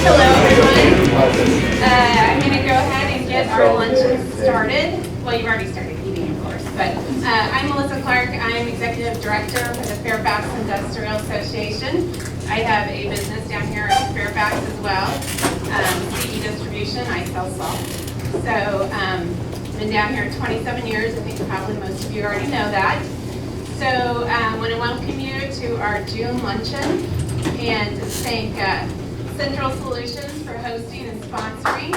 Hello, everyone. I'm going to go ahead and get our luncheon started. Well, you've already started eating, of course, but I'm Melissa Clark. I'm Executive Director for the Fairfax Industrial Association. I have a business down here in Fairfax as well, CE Distribution. I sell salt. So, been down here 27 years. I think probably most of you already know that. So, I want to welcome you to our June luncheon and thank Central Solutions for hosting and sponsoring.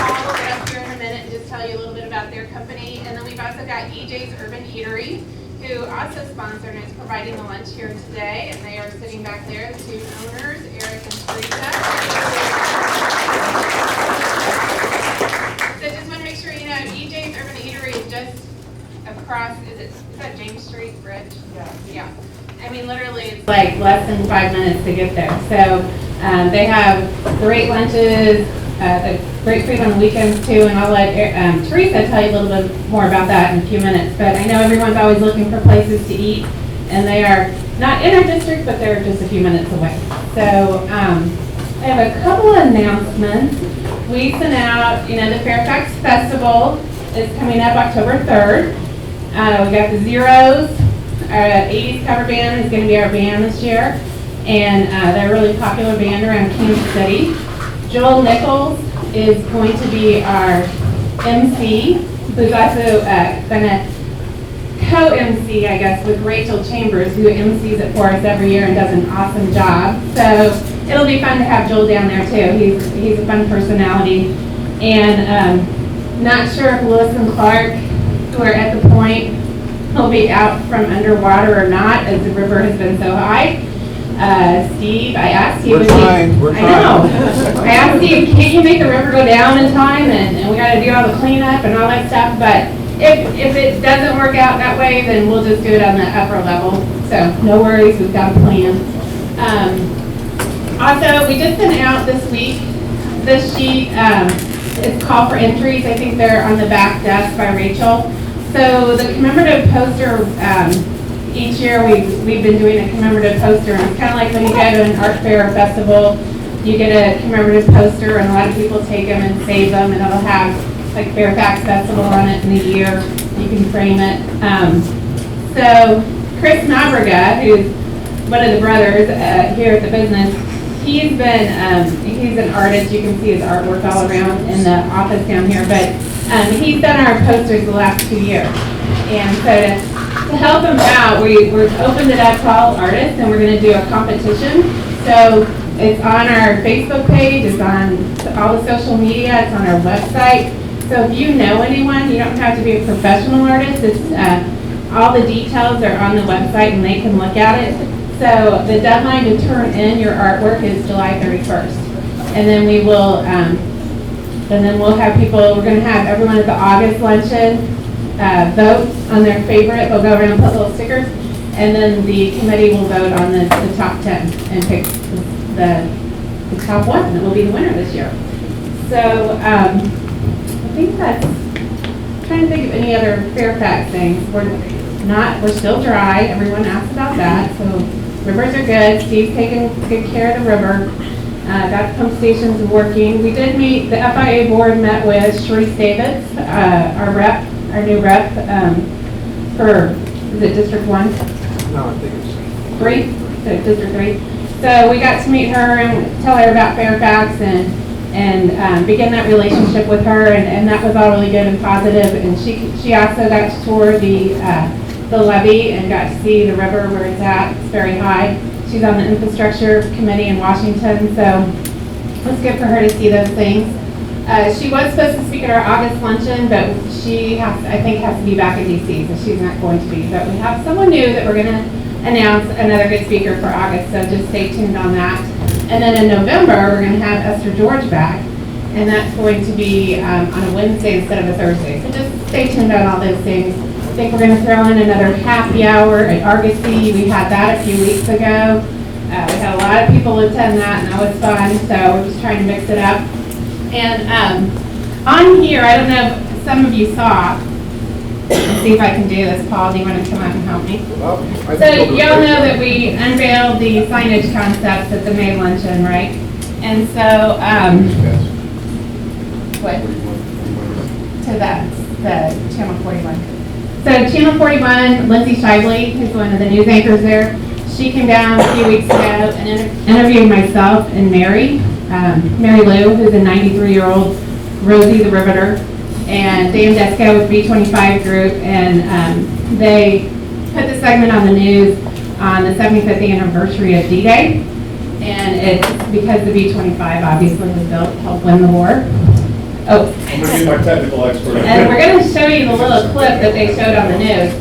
I'll get up here in a minute and just tell you a little bit about their company. And then we've also got EJ's Urban Eatery, who also sponsored and is providing the lunch here today. And they are sitting back there, the two owners, Eric and Teresa. So just want to make sure you know, EJ's Urban Eatery is just across, is that James Street Bridge? Yeah. I mean, literally, it's like less than 5 minutes to get there. So they have great lunches, great food on the weekends too, and I'll let Teresa tell you a little bit more about that in a few minutes. But I know everyone's always looking for places to eat, and they are not in our district, but they're just a few minutes away. So I have a couple of announcements. We sent out, the Fairfax Festival is coming up October 3rd. We got the Zeros. Our 80s cover band is going to be our band this year, and they're a really popular band around Kansas City. Joel Nichols is going to be our MC, who's also going to co-MC, I guess, with Rachel Chambers, who MCs it for us every year and does an awesome job. So it'll be fun to have Joel down there too. He's a fun personality. And not sure if Lewis and Clark, who are at the point, will be out from underwater or not, as the river has been so high. Steve, I asked you. We're trying. I know. I asked Steve, can't you make the river go down in time? And we got to do all the cleanup and all that stuff. But if it doesn't work out that way, then we'll just do it on the upper level. So no worries, we've got a plan. Also, we just sent out this week this sheet. It's call for entries. I think they're on the back desk by Rachel. So the commemorative poster, each year we've been doing a commemorative poster. And it's kind of like when you go to an art fair or festival, you get a commemorative poster and a lot of people take them and save them, and it'll have like Fairfax Festival on it in the year. You can frame it. So Chris Mabriga, who's one of the brothers here at the business, he's an artist. You can see his artwork all around in the office down here. But he's done our posters the last 2 years. And so to help him out, we've opened it up to all artists, and we're going to do a competition. So it's on our Facebook page, it's on all the social media, it's on our website. So if you know anyone, you don't have to be a professional artist. It's all the details are on the website, and they can look at it. So the deadline to turn in your artwork is July 31st. And then we will we'll have people, we're going to have everyone at the August luncheon vote on their favorite. They'll go around and put little stickers, and then the committee will vote on the top 10 and pick the top one that will be the winner this year. So I think I'm trying to think of any other Fairfax things. We're still dry. Everyone asked about that. So rivers are good. Steve's taking good care of the river. Got the pump stations working. We did meet, the FIA board met with Sharice Davis, our new rep for, is it District 1? No, I think it's 3? District 3. So we got to meet her and tell her about Fairfax and begin that relationship with her, and that was all really good and positive. And she also got to tour the levee and got to see the river where it's at. It's very high. She's on the infrastructure committee in Washington, so it's good for her to see those things. She was supposed to speak at our August luncheon, but she has to be back in DC, so she's not going to be. But we have someone new that we're going to announce, another good speaker for August, so just stay tuned on that. And then in November, we're going to have Esther George back, and that's going to be on a Wednesday instead of a Thursday. So just stay tuned on all those things. I think we're going to throw in another happy hour at Argosy. We had that a few weeks ago. We had a lot of people attend that, and that was fun, so we're just trying to mix it up. And on here, I don't know if some of you saw, see if I can do this. Paul, do you want to come out and help me? Well, I So think we'll y'all do know it. that we unveiled the signage concepts at the May Luncheon, right? And so, what? To that, the Channel 41. So Channel 41, Lindsay Shively, who's one of the news anchors there, she came down a few weeks ago and interviewed myself and Mary Lou, who's a 93-year-old Rosie the Riveter, and Dan Desco with B25 Group, and they put the segment on the news on the 75th anniversary of D-Day, and it's because the B25 obviously was built to help win the war. Oh, I'm going to be my technical expert. and we're going to show you the little clip that they showed on the news.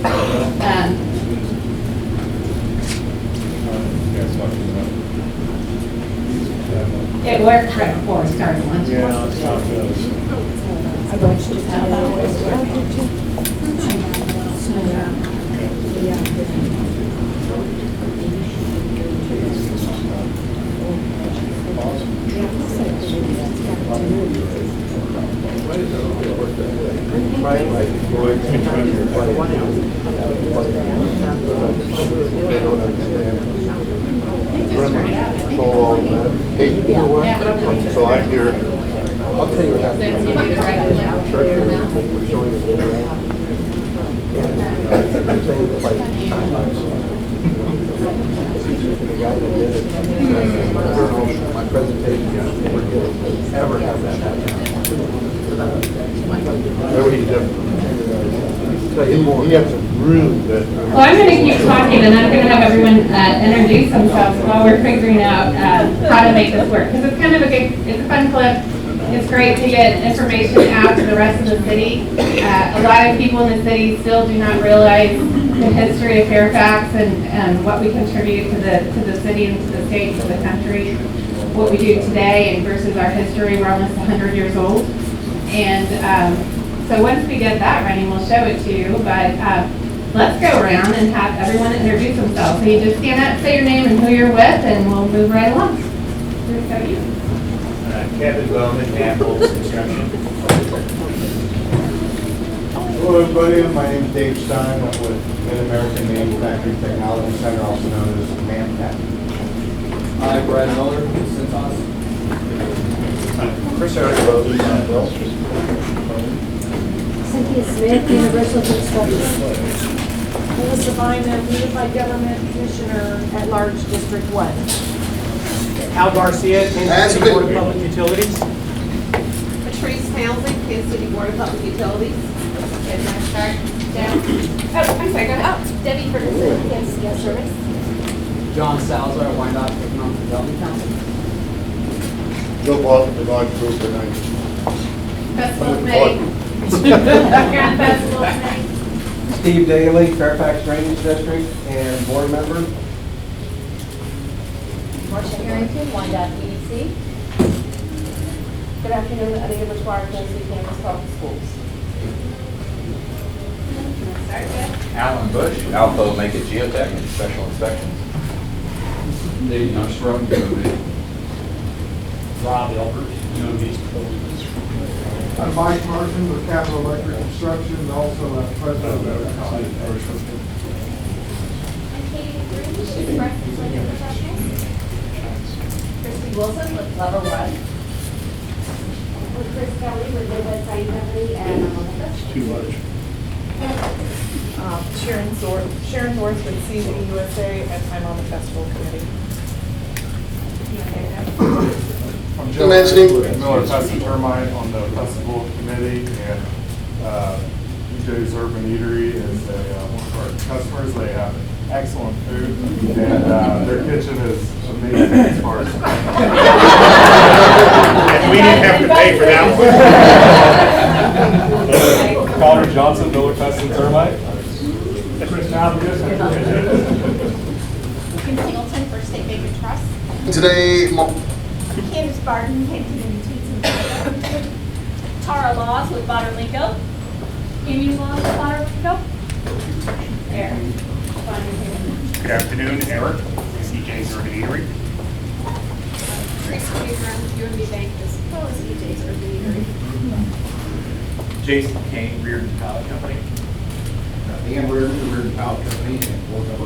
It worked right before we started lunch. Yeah, it's not good. Hey, you know what? So I hear, I'll tell you what happened. We're showing you my presentation, never ever have that happen. Very different. Tell you more. You have to really good. Well, I'm going to keep talking, and I'm going to have everyone introduce themselves while we're figuring out how to make this work. Because it's kind of it's a fun clip. It's great to get information out to the rest of the city. A lot of people in the city still do not realize the history of Fairfax and what we contribute to the city and to the state, to the country, what we do today and versus our history. We're almost 100 years old. And so once we get that running, we'll show it to you. But let's go around and have everyone introduce themselves. So you just stand up, say your name and who you're with, and we'll move right along. Here's go you. Kevin Bowman, Apples Construction. Hello everybody, my name is Dave Stein. I'm with Mid-American Manufacturing Technology Center, also known as MAMTech. Hi, Brad Miller, Cintas. Chris Eric, Cynthia Smith, Universal Construction. Melissa Bynum, Unified Government Commissioner at Large, District 1. Al Garcia, Kansas City Board of Public Utilities. Patrice Townsend, Kansas City Board of Public Utilities. Can I start down? Oh, I'm sorry, go ahead. Oh, Debbie Ferguson, Kansas Gas Service. John Salazar, Wyandotte County. Joe Boston, Divine Group, and Festival Committee. You're on Festival Committee. Steve Daly, Fairfax Drainage District, and board member. Marcia Harrington, Wyandotte EDC. Good afternoon, Anita Bushwire, Kansas City Campus Public Schools. Alan Bush, Alpha Omega Geotech and Special Inspections. Dave Knoxroad, Rob Elbert, I'm Mike Martin with Capital Electric Construction, and also president of the college. I'm Katie Green, Express Employment Professionals. Christy Wilson with Level 1. With Chris Kelly with Midwest Siding Company and I'm on the fest. Too much. Sharon Thorns with CZ USA, and I'm on the Festival Committee. I'm Joe with Miller Pest and Termite on the Festival Committee, and EJ's Urban Eatery is one of our customers. They have excellent food, and their kitchen is amazing as far as. And we didn't have to pay for that one. Connor Johnson, Miller Pest and Termite. Chris Malgus. Kim Singleton for State Baker Trust. Today, Candace Barton, Hampton and Tweets and Tara Laws with Botter-Lingo. Amy Laws with Botter-Lingo. There. Good afternoon, Eric, EJ's Urban Eatery. Teresa Huger with UMB Bank as well as EJ's Urban Eatery. Jason Kane, Reardon Power Company. Dan Reardon, Power Company, and board member.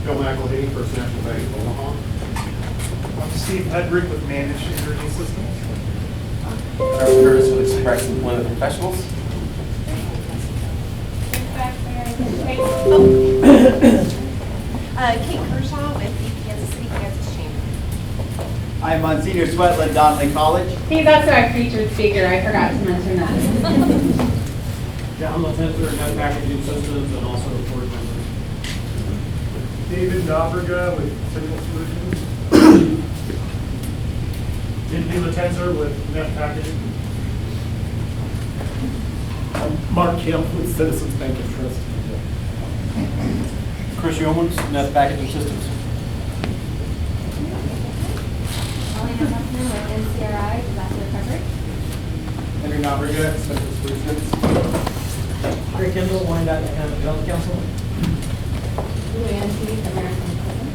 Bill McElhenney, First National Bank of Omaha. I'm Steve Hedrick with Managed Energy Systems. Trevor Curtis with Express Employment Professionals. Kate Kershaw with the Kansas City, Kansas Chamber. I'm Msgr. Swetland, Donnelly College. He's also our featured speaker, I forgot to mention that. John LaTenzer, Net Packaging Systems, and also board member. David Nobriga with Signal Solutions. Jim LaTenzer with Net Packaging. Mark Kemp with Citizens Bank and Trust. Chris Yeomans, Net Packaging Systems. Elena Huffman with Msgr, disaster recovery. Henry Nobriga, Central Solutions. Greg Kendall, Wyandotte County Development Council. Luann Keith, American President.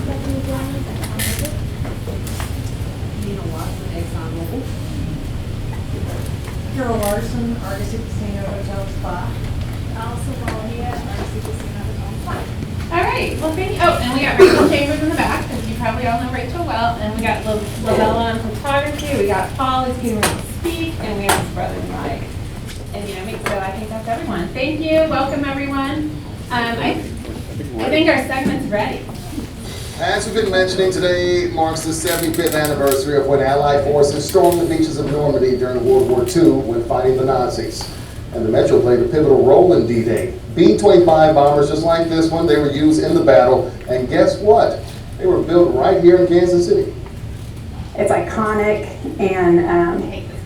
Stephanie Jones, Economic. Nina Watson, ExxonMobil. Carol Larson, Argosy Casino Hotel Spa. Also Valia, RC Casino Hotel Spa. All right, well, thank you. Oh, and we got Rachel Chambers in the back, because you probably all know Rachel well. And we got Lavella on photography. We got Paul who's getting ready to speak, and we have his brother Mike. And so I think that's everyone. Thank you. Welcome, everyone. I think our segment's ready. As we've been mentioning, today marks the 75th anniversary of when Allied forces stormed the beaches of Normandy during World War II when fighting the Nazis. And the Metro played a pivotal role in D-Day. B-25 bombers just like this one, they were used in the battle. And guess what? They were built right here in Kansas City. It's iconic, and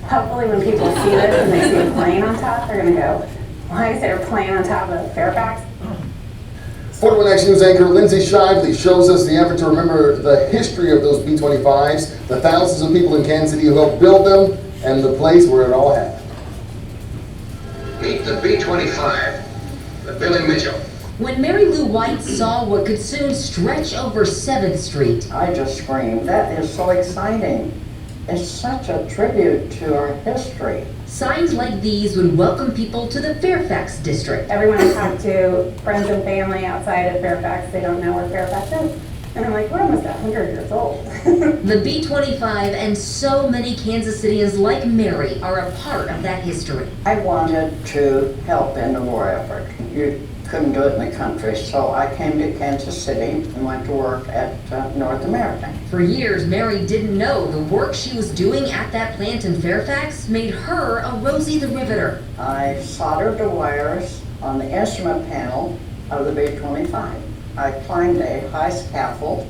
hopefully when people see this and they see a plane on top, they're going to go, why is there a plane on top of Fairfax? 41 Action News anchor Lindsay Shively shows us the effort to remember the history of those B-25s, the thousands of people in Kansas City who helped build them, and the place where it all happened. Meet the B-25, the Billy Mitchell. When Mary Lou White saw what could soon stretch over 7th Street, I just screamed, that is so exciting. It's such a tribute to our history. Signs like these would welcome people to the Fairfax district. Everyone I talk to, friends and family outside of Fairfax, they don't know where Fairfax is. And I'm like, we're almost 100 years old. The B-25 and so many Kansas Cityans like Mary are a part of that history. I wanted to help in the war effort. You couldn't do it in the country, so I came to Kansas City and went to work at North American. For years, Mary didn't know the work she was doing at that plant in Fairfax made her a Rosie the Riveter. I soldered the wires on the instrument panel of the B-25. I climbed a high scaffold,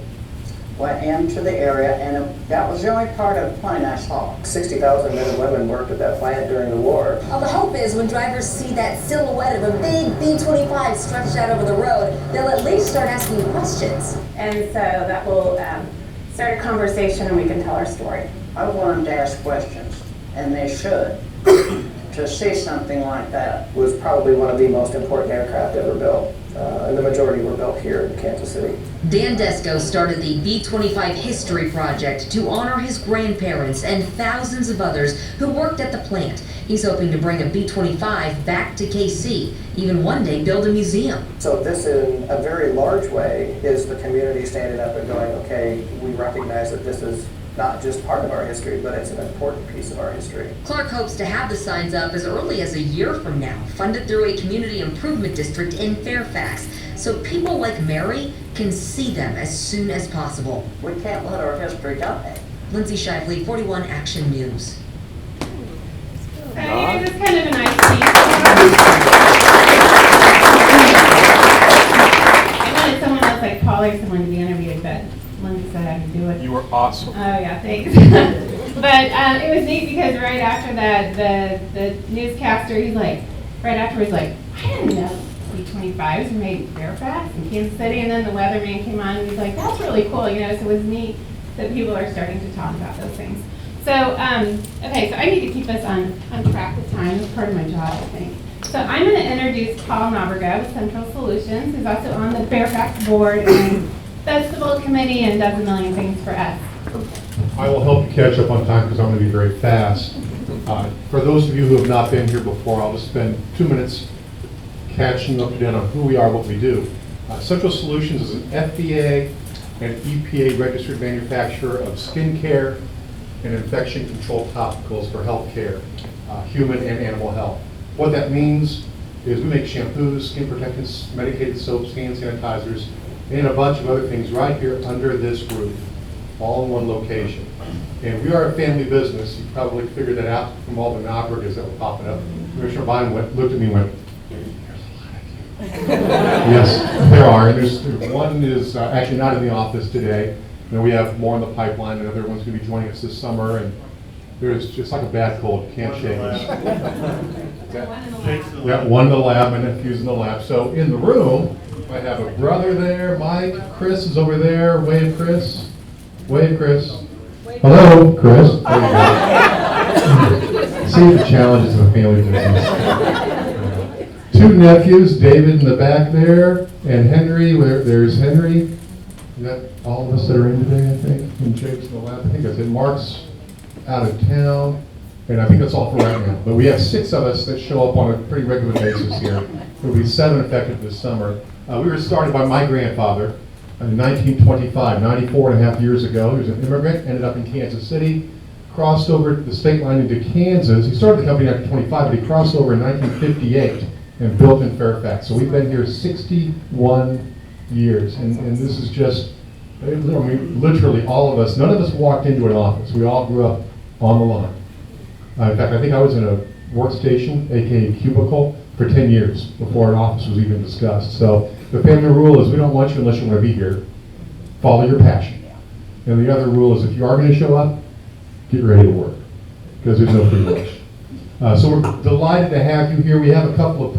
went into the area, and that was the only part of the plane I saw. 60,000 men and women worked at that plant during the war. Well, the hope is when drivers see that silhouette of a big B-25 stretched out over the road, they'll at least start asking questions. And so that will start a conversation and we can tell our story. I want them to ask questions, and they should. To see something like that was probably one of the most important aircraft ever built. And the majority were built here in Kansas City. Dan Desko started the B-25 History Project to honor his grandparents and thousands of others who worked at the plant. He's hoping to bring a B-25 back to KC, even one day build a museum. So this, in a very large way, is the community standing up and going, okay, we recognize that this is not just part of our history, but it's an important piece of our history. Clark hopes to have the signs up as early as a year from now, funded through a community improvement district in Fairfax, so people like Mary can see them as soon as possible. We can't let our history die. Lindsay Shively, 41 Action News. Hey, this is kind of a nice piece. I wanted someone else like Paul or someone to be interviewed, but Lindsay said I could do it. You were awesome. Oh yeah, thanks. But it was neat because right after that, the newscaster, he's like, right afterwards, like, I didn't know B-25s were made in Fairfax and Kansas City, and then the weatherman came on and he's like, that's really cool, you know. So it was neat that people are starting to talk about those things. So okay, so I need to keep us on track with time. It's part of my job, I think. So I'm going to introduce Paul Nobriga with Central Solutions, who's also on the Fairfax board and festival committee and does a million things for us. I will help you catch up on time because I'm going to be very fast. For those of you who have not been here before, I'll just spend 2 minutes catching up to date on who we are, what we do. Central Solutions is an FIA and EPA registered manufacturer of skincare and infection control topicals for healthcare, human and animal health. What that means is we make shampoos, skin protectants, medicated soaps, hand sanitizers, and a bunch of other things right here under this roof, all in one location. And we are a family business. You probably figured that out from all the Nobbergas that were popping up. Commissioner Biden looked at me and went, yes, there are. And there's one is actually not in the office today. And we have more in the pipeline. Another one's going to be joining us this summer. And there's just like a bad cold. You can't shake it. Got one in the lab and a few in the lab. So in the room, I have a brother there, Mike. Chris is over there. Wave, Chris. Wave, Chris. Hello, Chris. See the challenges of a family business. Two nephews, David in the back there, and Henry. There's Henry. You got all of us that are in today, I think. And Jake's in the lab. I think that's it. Mark's out of town. And I think that's all for right now. But we have 6 of us that show up on a pretty regular basis here. There'll be 7 effective this summer. We were started by my grandfather in 1925, 94 and a half years ago. He was an immigrant, ended up in Kansas City, crossed over the state line into Kansas. He started the company in 1925, but he crossed over in 1958 and built in Fairfax. So we've been here 61 years. And this is just, I mean, literally all of us, none of us walked into an office. We all grew up on the line. In fact, I think I was in a workstation, aka cubicle, for 10 years before an office was even discussed. So the family rule is we don't want you unless you want to be here. Follow your passion. And the other rule is if you are going to show up, get ready to work, because there's no free lunch. So we're delighted to have you here. We have a couple of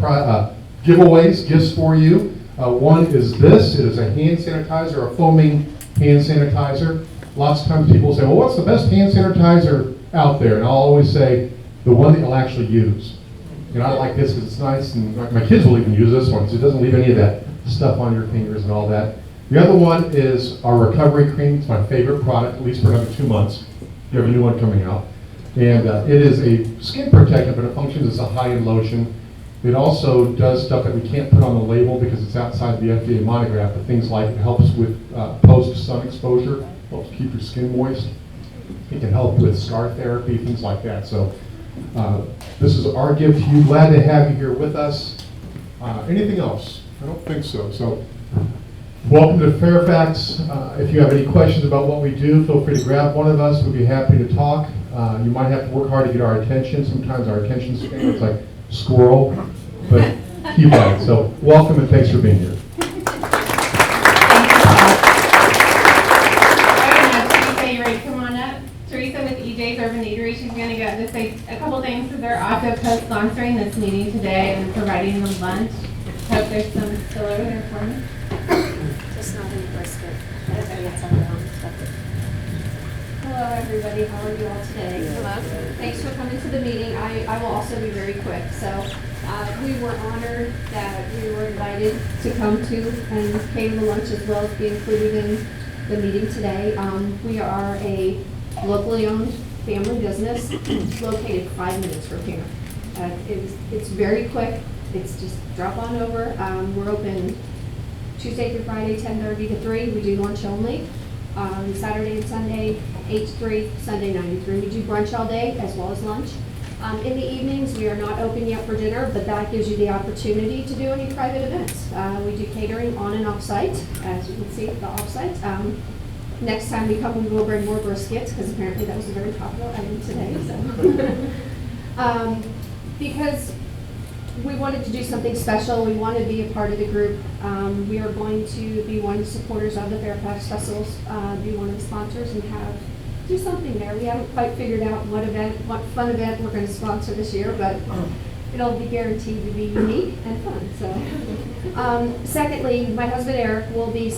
giveaways, gifts for you. One is this. It is a hand sanitizer, a foaming hand sanitizer. Lots of times people say, well, what's the best hand sanitizer out there? And I'll always say, the one that you'll actually use. And I like this because it's nice, and my kids will even use this one because it doesn't leave any of that stuff on your fingers and all that. The other one is our recovery cream. It's my favorite product, at least for another 2 months. You have a new one coming out. And it is a skin protectant, but it functions as a high-end lotion. It also does stuff that we can't put on the label because it's outside the FDA monograph, but things like it helps with post-sun exposure, helps keep your skin moist. It can help with scar therapy, things like that. So this is our gift to you. Glad to have you here with us. Anything else? I don't think so. So welcome to Fairfax. If you have any questions about what we do, feel free to grab one of us. We'll be happy to talk. You might have to work hard to get our attention. Sometimes our attention span is like squirrel, but keep at it. So welcome and thanks for being here. Urban Eatery. She's going to go just say a couple things because they're also co-sponsoring this meeting today and providing them lunch. Hope there's some still over there for me. Just not in brisket. Everybody else on their own. Hello, everybody. How are you all today? Hello. Thanks for coming to the meeting. I will also be very quick. So we were honored that we were invited to come to and pay the lunch as well as be included in the meeting today. We are a locally owned family business located 5 minutes from here. It's very quick. It's just drop on over. We're open Tuesday through Friday, 10:30 to 3. We do lunch only. Saturday and Sunday, 8 to 3, Sunday 9 to 3. We do brunch all day as well as lunch. In the evenings, we are not open yet for dinner, but that gives you the opportunity to do any private events. We do catering on and off site, as you can see, the off site. Next time we come, we will bring more briskets because apparently that was a very popular item today. So, because we wanted to do something special, we want to be a part of the group. We are going to be one of the supporters of the Fairfax Festivals, be one of the sponsors, and do something there. We haven't quite figured out what fun event we're going to sponsor this year, but it'll be guaranteed to be unique and fun. So, secondly, my husband Eric will be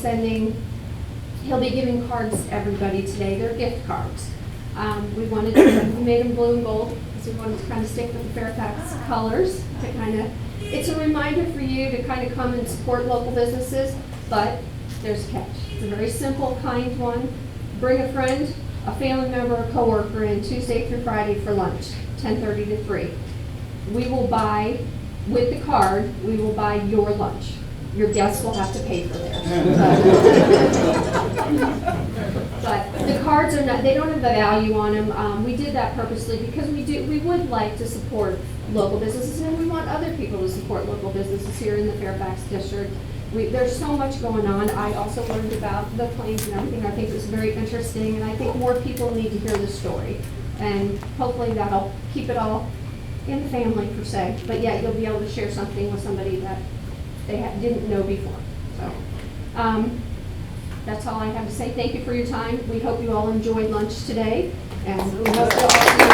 he'll be giving cards to everybody today. They're gift cards. We made them blue and gold because we wanted to kind of stick with the Fairfax colors to it's a reminder for you to kind of come and support local businesses, but there's a catch. It's a very simple, kind one. Bring a friend, a family member, a coworker in Tuesday through Friday for lunch 10:30 to 3. We will buy, with the card, we will buy your lunch. Your guests will have to pay for theirs. But the cards are not, they don't have the value on them. We did that purposely because we would like to support local businesses, and we want other people to support local businesses here in the Fairfax district. There's so much going on. I also learned about the planes and everything. I think it was very interesting, and I think more people need to hear the story. And hopefully that'll keep it all in the family per se. But yeah, you'll be able to share something with somebody that they didn't know before. So that's all I have to say. Thank you for your time. We hope you all enjoyed lunch today, and we hope you all see you.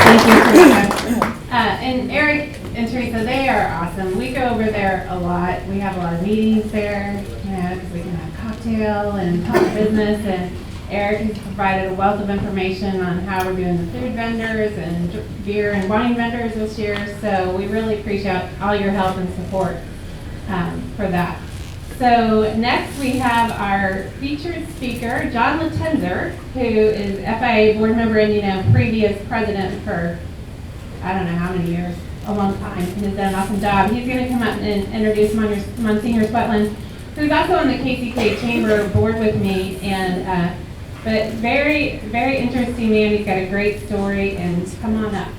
Thank you, Teresa. And Eric and Teresa, they are awesome. We go over there a lot. We have a lot of meetings there, because we can have cocktail and talk business. And Eric has provided a wealth of information on how we're doing the food vendors and beer and wine vendors this year. So we really appreciate all your help and support for that. So next we have our featured speaker, John Latenzer, who is FIA board member and previous president for I don't know how many years, a long time, and has done an awesome job. He's going to come up and introduce Msgr Swetland, who's also on the KCK Chamber board with me, and but very, very interesting man. He's got a great story, and come on up.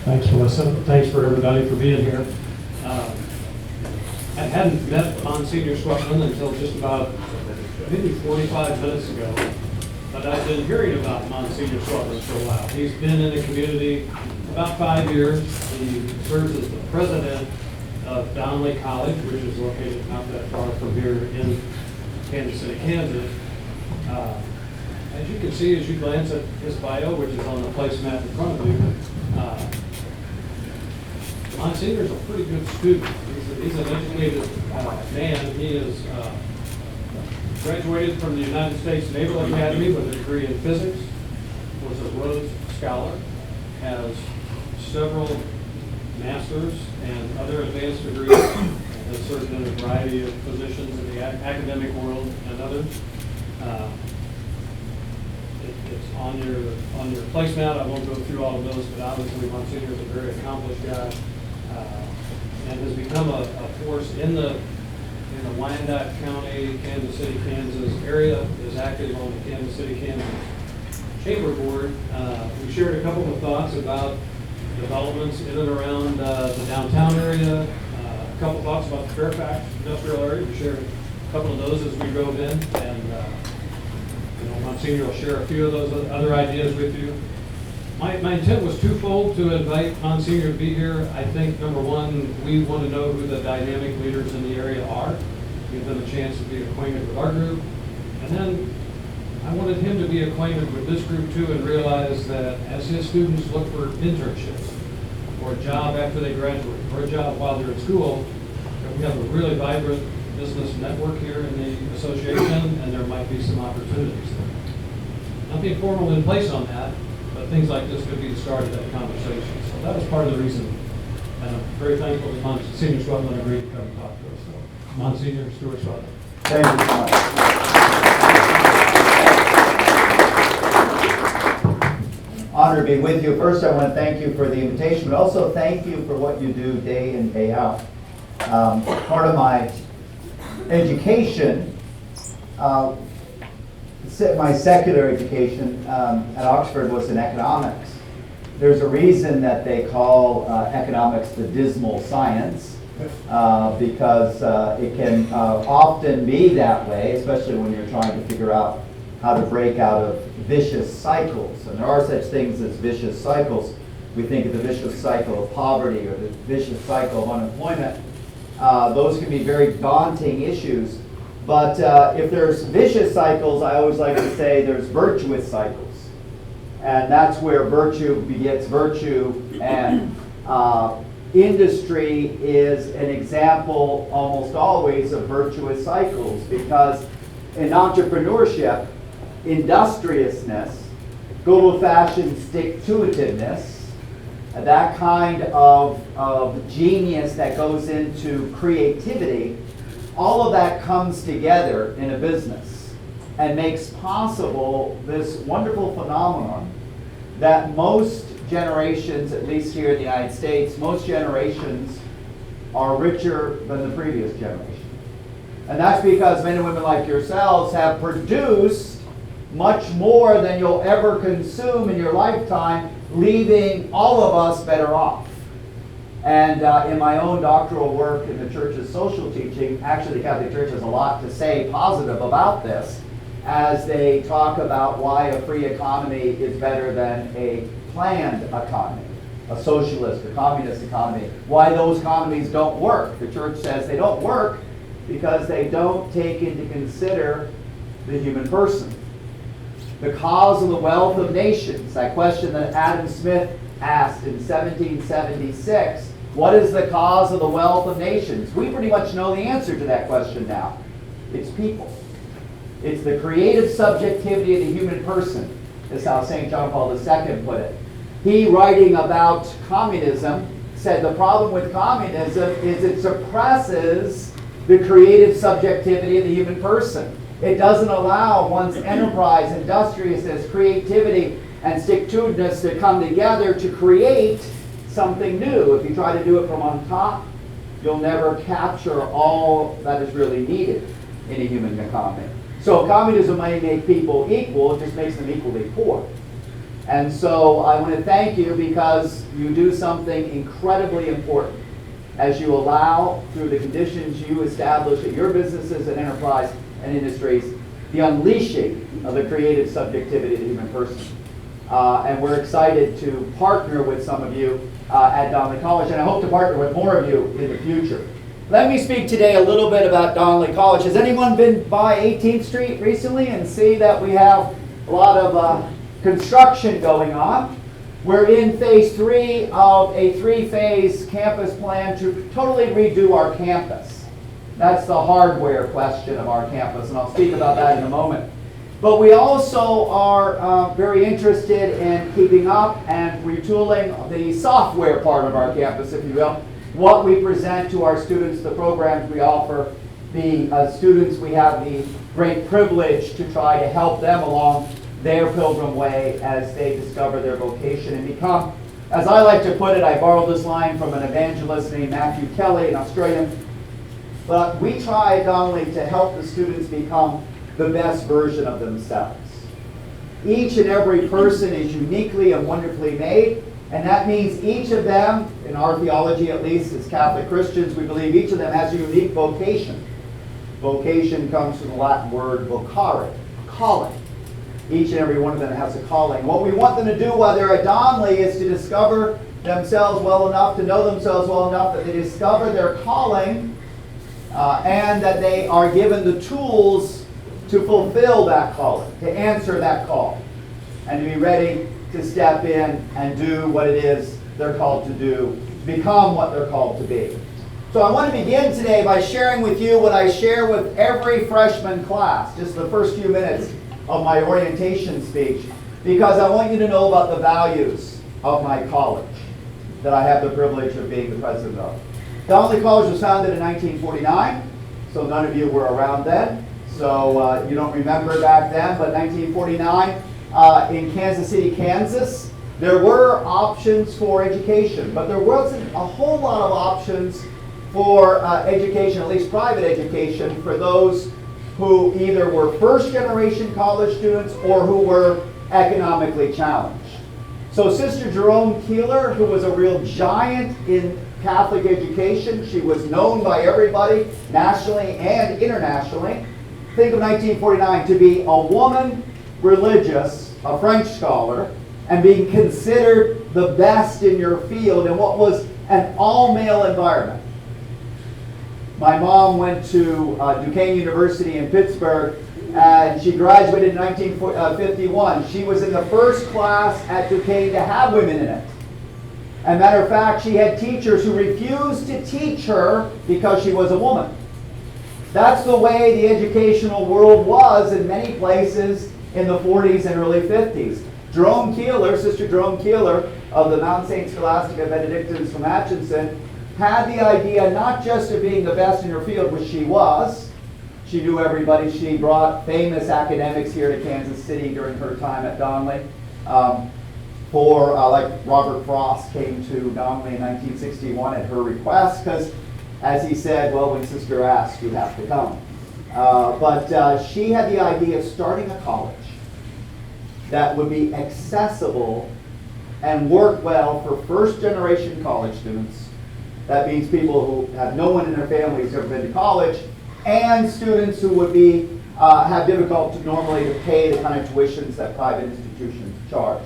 Thanks, Melissa. Thanks for everybody for being here. I hadn't met Msgr Swetland until just about maybe 45 minutes ago, but I've been hearing about Msgr Swetland for a while. He's been in the community about 5 years. He serves as the president of Donnelly College, which is located not that far from here in Kansas City, Kansas. As you can see, as you glance at his bio, which is on the placemat in front of you, Msgr is a pretty good student. He's an educated man. He is graduated from the United States Naval Academy with a degree in physics, was a Rhodes Scholar, has several masters and other advanced degrees, has served in a variety of positions in the academic world and others. It's on your placemat. I won't go through all of those, but obviously Msgr is a very accomplished guy and has become a force in the Wyandotte County, Kansas City, Kansas area, is active on the Kansas City, Kansas Chamber Board. We shared a couple of thoughts about developments in and around the downtown area, a couple of thoughts about the Fairfax industrial area. We shared a couple of those as we drove in, and Msgr will share a few of those other ideas with you. My intent was twofold to invite Msgr to be here. I think, number one, we want to know who the dynamic leaders in the area are, give them a chance to be acquainted with our group, and then I wanted him to be acquainted with this group too and realize that as his students look for internships or a job after they graduate or a job while they're in school, that we have a really vibrant business network here in the association, and there might be some opportunities there. Nothing formal in place on that, but things like this could be the start of that conversation. So that was part of the reason, and I'm very thankful that Msgr Swetland agreed to come and talk to us. So, Msgr Stuart Swetland. Thank you so much. Honor to be with you. First, I want to thank you for the invitation, but also thank you for what you do day in, day out. Part of my education, my secular education at Oxford was in economics. There's a reason that they call economics the dismal science, because it can often be that way, especially when you're trying to figure out how to break out of vicious cycles. And there are such things as vicious cycles. We think of the vicious cycle of poverty or the vicious cycle of unemployment. Those can be very daunting issues. But if there's vicious cycles, I always like to say there's virtuous cycles. And that's where virtue begets virtue. And industry is an example almost always of virtuous cycles, because in entrepreneurship, industriousness, good old-fashioned stick-to-itiveness, that kind of genius that goes into creativity all of that comes together in a business and makes possible this wonderful phenomenon that most generations, at least here in the United States, most generations are richer than the previous generation. And that's because men and women like yourselves have produced much more than you'll ever consume in your lifetime, leaving all of us better off. And in my own doctoral work in the church's social teaching, actually the Catholic Church has a lot to say positive about this, as they talk about why a free economy is better than a planned economy, a socialist, a communist economy, why those economies don't work. The church says they don't work because they don't take into consider the human person. The cause of the wealth of nations, that question that Adam Smith asked in 1776, what is the cause of the wealth of nations? We pretty much know the answer to that question now. It's people. It's the creative subjectivity of the human person, is how St. John Paul II put it. He, writing about communism, said the problem with communism is it suppresses the creative subjectivity of the human person. It doesn't allow one's enterprise, industriousness, creativity, and stick-to-itiveness to come together to create something new. If you try to do it from on top, you'll never capture all that is really needed in a human economy. So communism may make people equal, it just makes them equally poor. And so I want to thank you because you do something incredibly important as you allow, through the conditions you establish at your businesses and enterprise and industries, the unleashing of the creative subjectivity of the human person. And we're excited to partner with some of you at Donnelly College, and I hope to partner with more of you in the future. Let me speak today a little bit about Donnelly College. Has anyone been by 18th Street recently and see that we have a lot of construction going on? We're in phase 3 of a 3-phase campus plan to totally redo our campus. That's the hardware question of our campus, and I'll speak about that in a moment. But we also are very interested in keeping up and retooling the software part of our campus, if you will. What we present to our students, the programs we offer, the students we have the great privilege to try to help them along their pilgrim way as they discover their vocation and become, as I like to put it, I borrowed this line from an evangelist named Matthew Kelly, an Australian, but we try at Donnelly to help the students become the best version of themselves. Each and every person is uniquely and wonderfully made, and that means each of them, in our theology at least as Catholic Christians, we believe each of them has a unique vocation. Vocation comes from the Latin word vocare, calling. Each and every one of them has a calling. What we want them to do while they're at Donnelly is to discover themselves well enough, to know themselves well enough that they discover their calling and that they are given the tools to fulfill that calling, to answer that call, and to be ready to step in and do what it is they're called to do, to become what they're called to be. So I want to begin today by sharing with you what I share with every freshman class, just the first few minutes of my orientation speech, because I want you to know about the values of my college that I have the privilege of being the president of. Donnelly College was founded in 1949, so none of you were around then, so you don't remember back then, but 1949 in Kansas City, Kansas, there were options for education, but there wasn't a whole lot of options for education, at least private education, for those who either were first-generation college students or who were economically challenged. So Sister Jerome Keeler, who was a real giant in Catholic education, she was known by everybody, nationally and internationally. Think of 1949 to be a woman religious, a French scholar, and being considered the best in your field in what was an all-male environment. My mom went to Duquesne University in Pittsburgh, and she graduated in 1951. She was in the first class at Duquesne to have women in it. As a matter of fact, she had teachers who refused to teach her because she was a woman. That's the way the educational world was in many places in the 40s and early 50s. Jerome Keeler, Sister Jerome Keeler of the Mount St. Scholastica Benedictines from Atchison, had the idea not just of being the best in her field, which she was. She knew everybody. She brought famous academics here to Kansas City during her time at Donnelly. Like Robert Frost came to Donnelly in 1961 at her request, because as he said, well, when sister asked, you have to come. But she had the idea of starting a college that would be accessible and work well for first-generation college students. That means people who have no one in their family who's ever been to college, and students who would be have difficulty normally to pay the kind of tuitions that private institutions charge.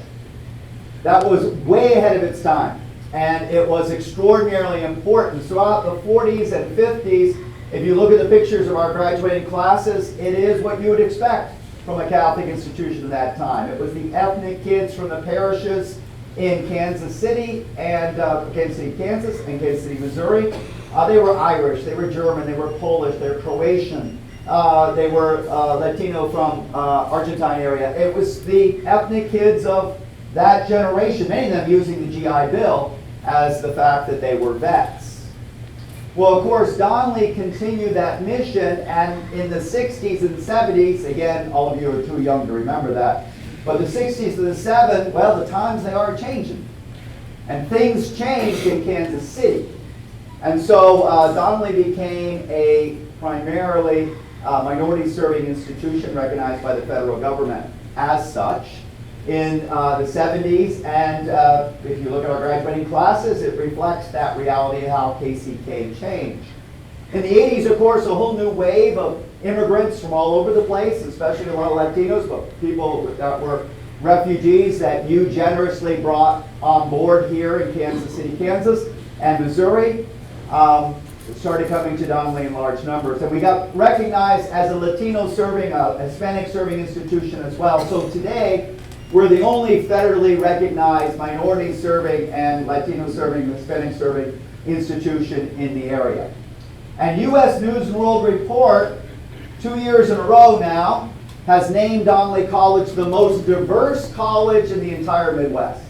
That was way ahead of its time, and it was extraordinarily important. Throughout the 40s and 50s, if you look at the pictures of our graduating classes, it is what you would expect from a Catholic institution at that time. It was the ethnic kids from the parishes in Kansas City, and Kansas City, Kansas, and Kansas City, Missouri. They were Irish, they were German, they were Polish, they were Croatian, they were Latino from Argentine area. It was the ethnic kids of that generation, many of them using the GI Bill as the fact that they were vets. Well, of course, Donnelly continued that mission, and in the 60s and 70s, again, all of you are too young to remember that, but the 60s to the 70s, well, the times they are changing. And things changed in Kansas City. And so Donnelly became a primarily minority-serving institution recognized by the federal government as such in the 70s. And if you look at our graduating classes, it reflects that reality of how KCK changed. In the 80s, of course, a whole new wave of immigrants from all over the place, especially a lot of Latinos, but people that were refugees that you generously brought on board here in Kansas City, Kansas, and Missouri, started coming to Donnelly in large numbers. And we got recognized as a Latino serving, a Hispanic serving institution as well. So today, we're the only federally recognized minority serving and Latino serving, Hispanic serving institution in the area. And U.S. News and World Report, 2 years in a row now, has named Donnelly College the most diverse college in the entire Midwest.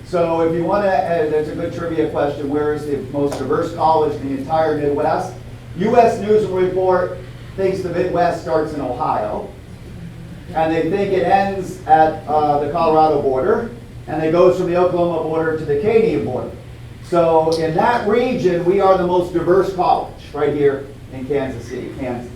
So if you want to, there's a good trivia question, where is the most diverse college in the entire Midwest? U.S. News and Report thinks the Midwest starts in Ohio, and they think it ends at the Colorado border, and it goes from the Oklahoma border to the Canadian border. So in that region, we are the most diverse college right here in Kansas City, Kansas.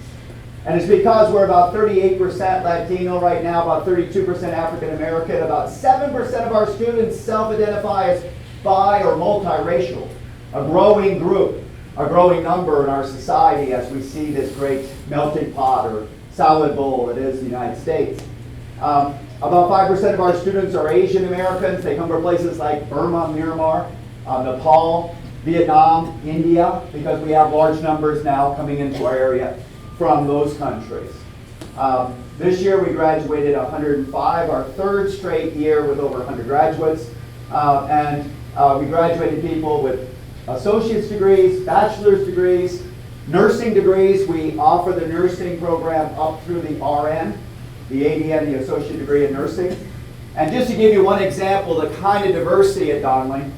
And it's because we're about 38% Latino right now, about 32% African American, about 7% of our students self-identify as bi or multiracial, a growing group, a growing number in our society as we see this great melting pot or salad bowl that is the United States. About 5% of our students are Asian Americans. They come from places like Burma, Myanmar, Nepal, Vietnam, India, because we have large numbers now coming into our area from those countries. This year we graduated 105, our third straight year with over 100 graduates. We graduated people with associate's degrees, bachelor's degrees, nursing degrees. We offer the nursing program up through the RN, the ADN, the associate degree in nursing. And just to give you one example, the kind of diversity at Donnelly,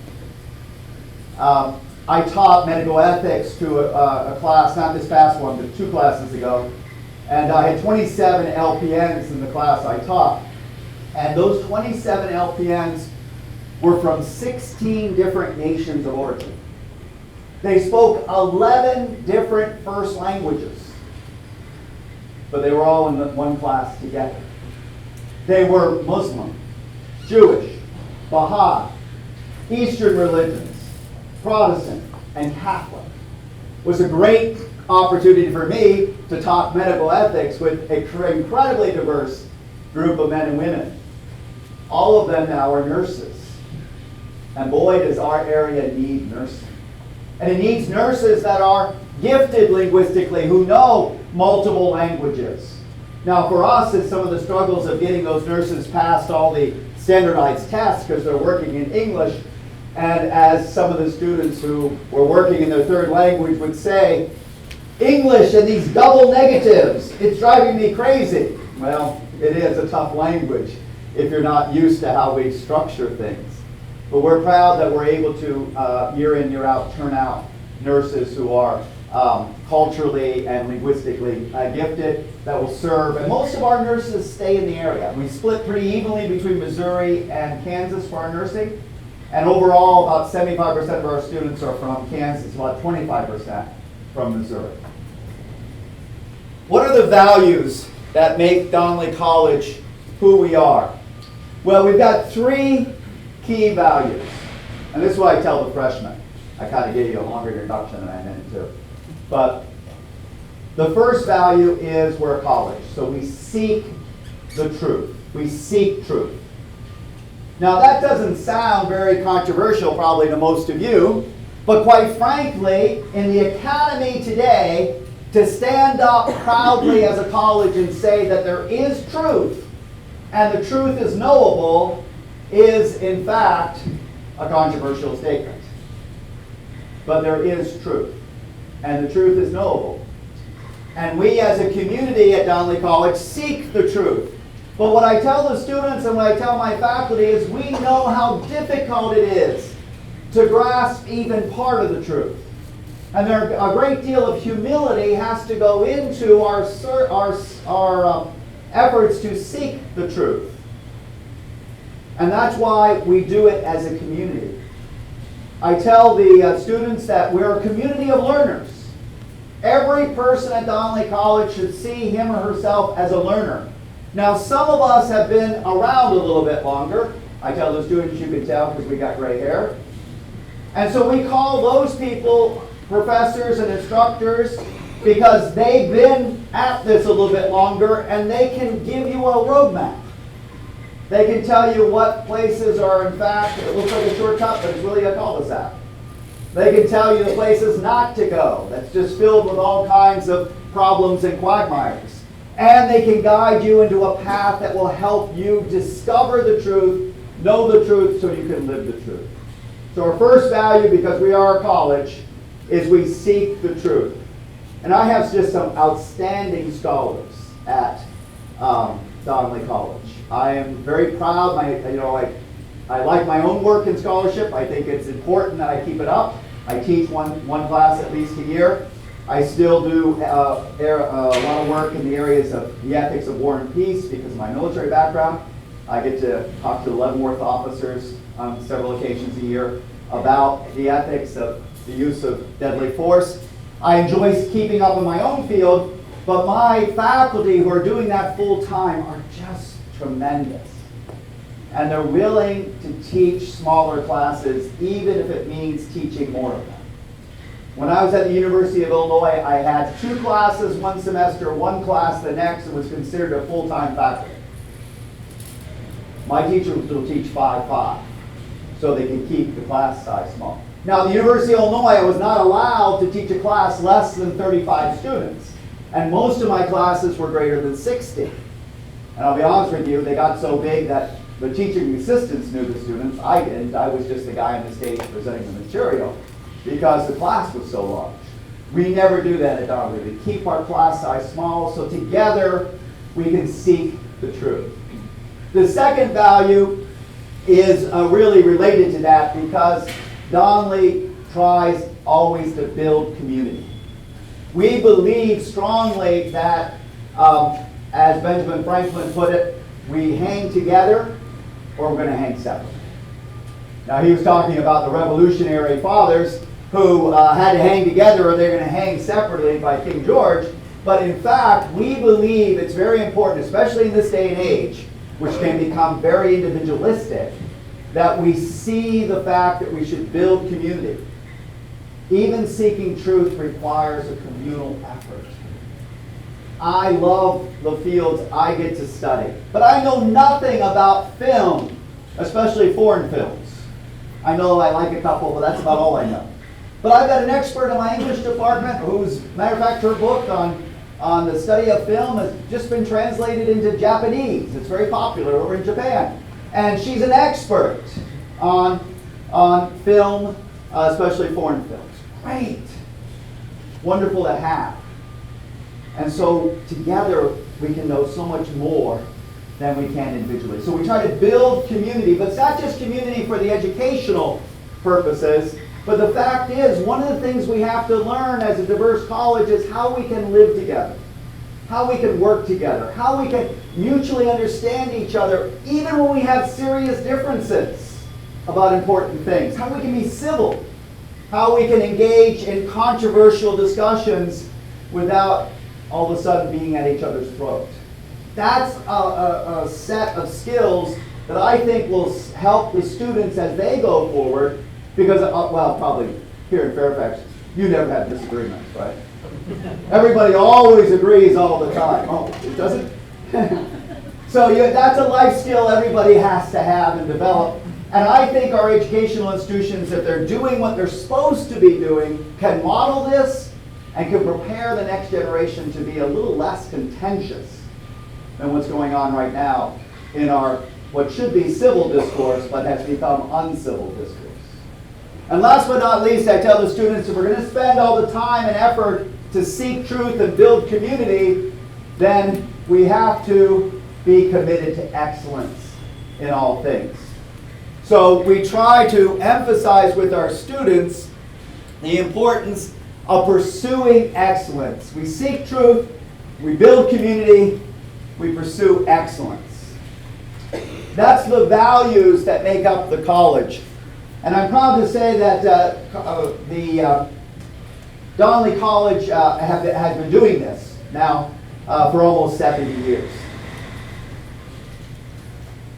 I taught medical ethics to a class, not this past one, but 2 classes ago. And I had 27 LPNs in the class I taught. And those 27 LPNs were from 16 different nations of origin. They spoke 11 different first languages, but they were all in one class together. They were Muslim, Jewish, Baha'i, Eastern religions, Protestant, and Catholic. It was a great opportunity for me to talk medical ethics with an incredibly diverse group of men and women. All of them now are nurses. And boy, does our area need nursing. And it needs nurses that are gifted linguistically, who know multiple languages. Now for us, it's some of the struggles of getting those nurses past all the standardized tests because they're working in English. And as some of the students who were working in their third language would say, English and these double negatives, it's driving me crazy. Well, it is a tough language if you're not used to how we structure things. But we're proud that we're able to, year in, year out, turn out nurses who are culturally and linguistically gifted that will serve. And most of our nurses stay in the area. We split pretty evenly between Missouri and Kansas for our nursing. And overall, about 75% of our students are from Kansas, about 25% from Missouri. What are the values that make Donnelly College who we are? Well, we've got 3 key values. And this is what I tell the freshmen. I kind of gave you a longer introduction than I meant to. But the first value is we're a college. So we seek the truth. We seek truth. Now that doesn't sound very controversial probably to most of you, but quite frankly, in the academy today, to stand up proudly as a college and say that there is truth and the truth is knowable is in fact a controversial statement. But there is truth, and the truth is knowable. And we as a community at Donnelly College seek the truth. But what I tell the students and what I tell my faculty is we know how difficult it is to grasp even part of the truth. And a great deal of humility has to go into our efforts to seek the truth. And that's why we do it as a community. I tell the students that we're a community of learners. Every person at Donnelly College should see him or herself as a learner. Now, some of us have been around a little bit longer. I tell the students, you can tell because we got gray hair. And so we call those people professors and instructors because they've been at this a little bit longer and they can give you a roadmap. They can tell you what places are, in fact, it looks like a shortcut, but it's really a cul-de-sac. They can tell you the places not to go. That's just filled with all kinds of problems and quagmires. And they can guide you into a path that will help you discover the truth, know the truth, so you can live the truth. So our first value, because we are a college, is we seek the truth. And I have just some outstanding scholars at Donnelly College. I am very proud. I like my own work in scholarship. I think it's important that I keep it up. I teach one class at least a year. I still do a lot of work in the areas of the ethics of war and peace because of my military background. I get to talk to the Leavenworth officers on several occasions a year about the ethics of the use of deadly force. I enjoy keeping up in my own field, but my faculty who are doing that full time are just tremendous. And they're willing to teach smaller classes, even if it means teaching more of them. When I was at the University of Illinois, I had 2 classes one semester, 1 class the next, and was considered a full-time faculty. My teachers will teach 5-5, so they can keep the class size small. Now, at the University of Illinois, I was not allowed to teach a class less than 35 students, and most of my classes were greater than 60. And I'll be honest with you, they got so big that the teaching assistants knew the students. I didn't. I was just the guy on the stage presenting the material because the class was so large. We never do that at Donnelly. We keep our class size small so together we can seek the truth. The second value is really related to that because Donnelly tries always to build community. We believe strongly that, as Benjamin Franklin put it, we hang together or we're going to hang separately. Now he was talking about the Revolutionary Fathers who had to hang together or they're going to hang separately by King George. But in fact, we believe it's very important, especially in this day and age, which can become very individualistic, that we see the fact that we should build community. Even seeking truth requires a communal effort. I love the fields I get to study, but I know nothing about film, especially foreign films. I know I like a couple, but that's about all I know. But I've got an expert in my English department who's, matter of fact, her book on the study of film has just been translated into Japanese. It's very popular over in Japan. And she's an expert on film, especially foreign films. Great. Wonderful to have. And so together we can know so much more than we can individually. So we try to build community, but it's not just community for the educational purposes, but the fact is, one of the things we have to learn as a diverse college is how we can live together, how we can work together, how we can mutually understand each other, even when we have serious differences about important things, how we can be civil, how we can engage in controversial discussions without all of a sudden being at each other's throat. That's a set of skills that I think will help the students as they go forward, because, well, probably here in Fairfax, you never have disagreements, right? Everybody always agrees all the time. Oh, it doesn't? So that's a life skill everybody has to have and develop. And I think our educational institutions, if they're doing what they're supposed to be doing, can model this and can prepare the next generation to be a little less contentious than what's going on right now in our what should be civil discourse, but has become uncivil discourse. And last but not least, I tell the students, if we're going to spend all the time and effort to seek truth and build community, then we have to be committed to excellence in all things. So we try to emphasize with our students the importance of pursuing excellence. We seek truth, we build community, we pursue excellence. That's the values that make up the college. And I'm proud to say that the Donnelly College has been doing this now for almost 70 years.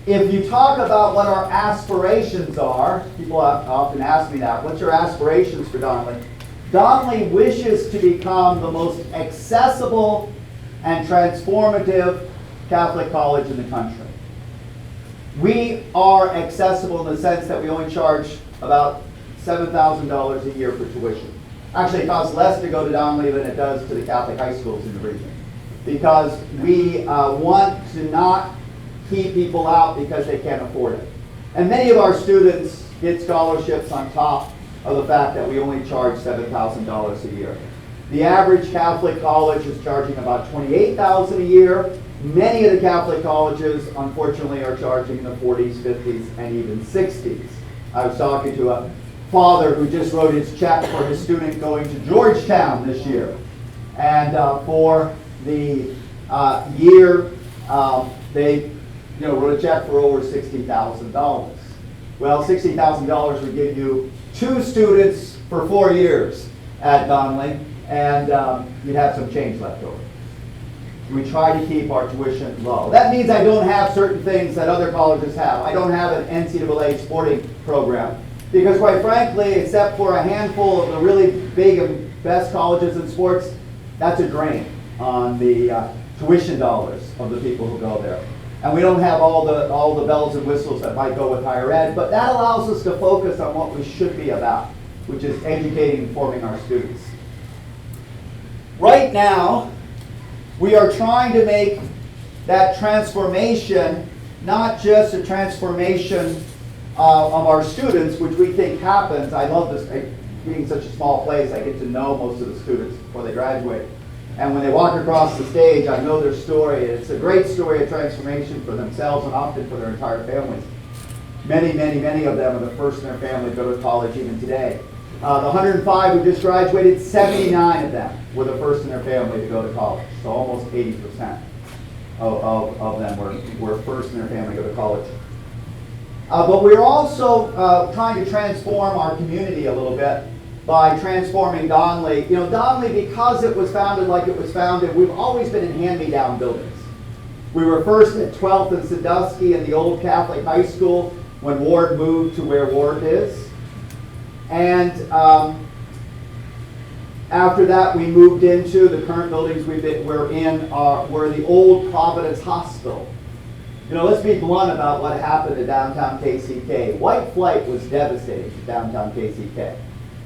If you talk about what our aspirations are, people often ask me that, what's your aspirations for Donnelly? Donnelly wishes to become the most accessible and transformative Catholic college in the country. We are accessible in the sense that we only charge about $7,000 a year for tuition. Actually, it costs less to go to Donnelly than it does to the Catholic high schools in the region, because we want to not keep people out because they can't afford it. And many of our students get scholarships on top of the fact that we only charge $7,000 a year. The average Catholic college is charging about $28,000 a year. Many of the Catholic colleges, unfortunately, are charging in the 40s, 50s, and even 60s. I was talking to a father who just wrote his check for his student going to Georgetown this year. And for the year, they wrote a check for over $60,000. Well, $60,000 would give you 2 students for 4 years at Donnelly, and you'd have some change left over. We try to keep our tuition low. That means I don't have certain things that other colleges have. I don't have an NCAA sporting program, because quite frankly, except for a handful of the really big and best colleges in sports, that's a drain on the tuition dollars of the people who go there. And we don't have all the bells and whistles that might go with higher ed, but that allows us to focus on what we should be about, which is educating and forming our students. Right now, we are trying to make that transformation not just a transformation of our students, which we think happens. I love this, being such a small place, I get to know most of the students before they graduate. And when they walk across the stage, I know their story. It's a great story of transformation for themselves and often for their entire families. Many, many, many of them are the first in their family to go to college even today. The 105 who just graduated, 79 of them were the first in their family to go to college. So almost 80% of them were first in their family to go to college. But we're also trying to transform our community a little bit by transforming Donnelly. You know, Donnelly, because it was founded like it was founded, we've always been in hand-me-down buildings. We were first at 12th and Sandusky in the old Catholic high school when Ward moved to where Ward is. And after that, we moved into the current buildings we're in were the old Providence Hospital. You know, let's be blunt about what happened to downtown KCK. White flight was devastating to downtown KCK.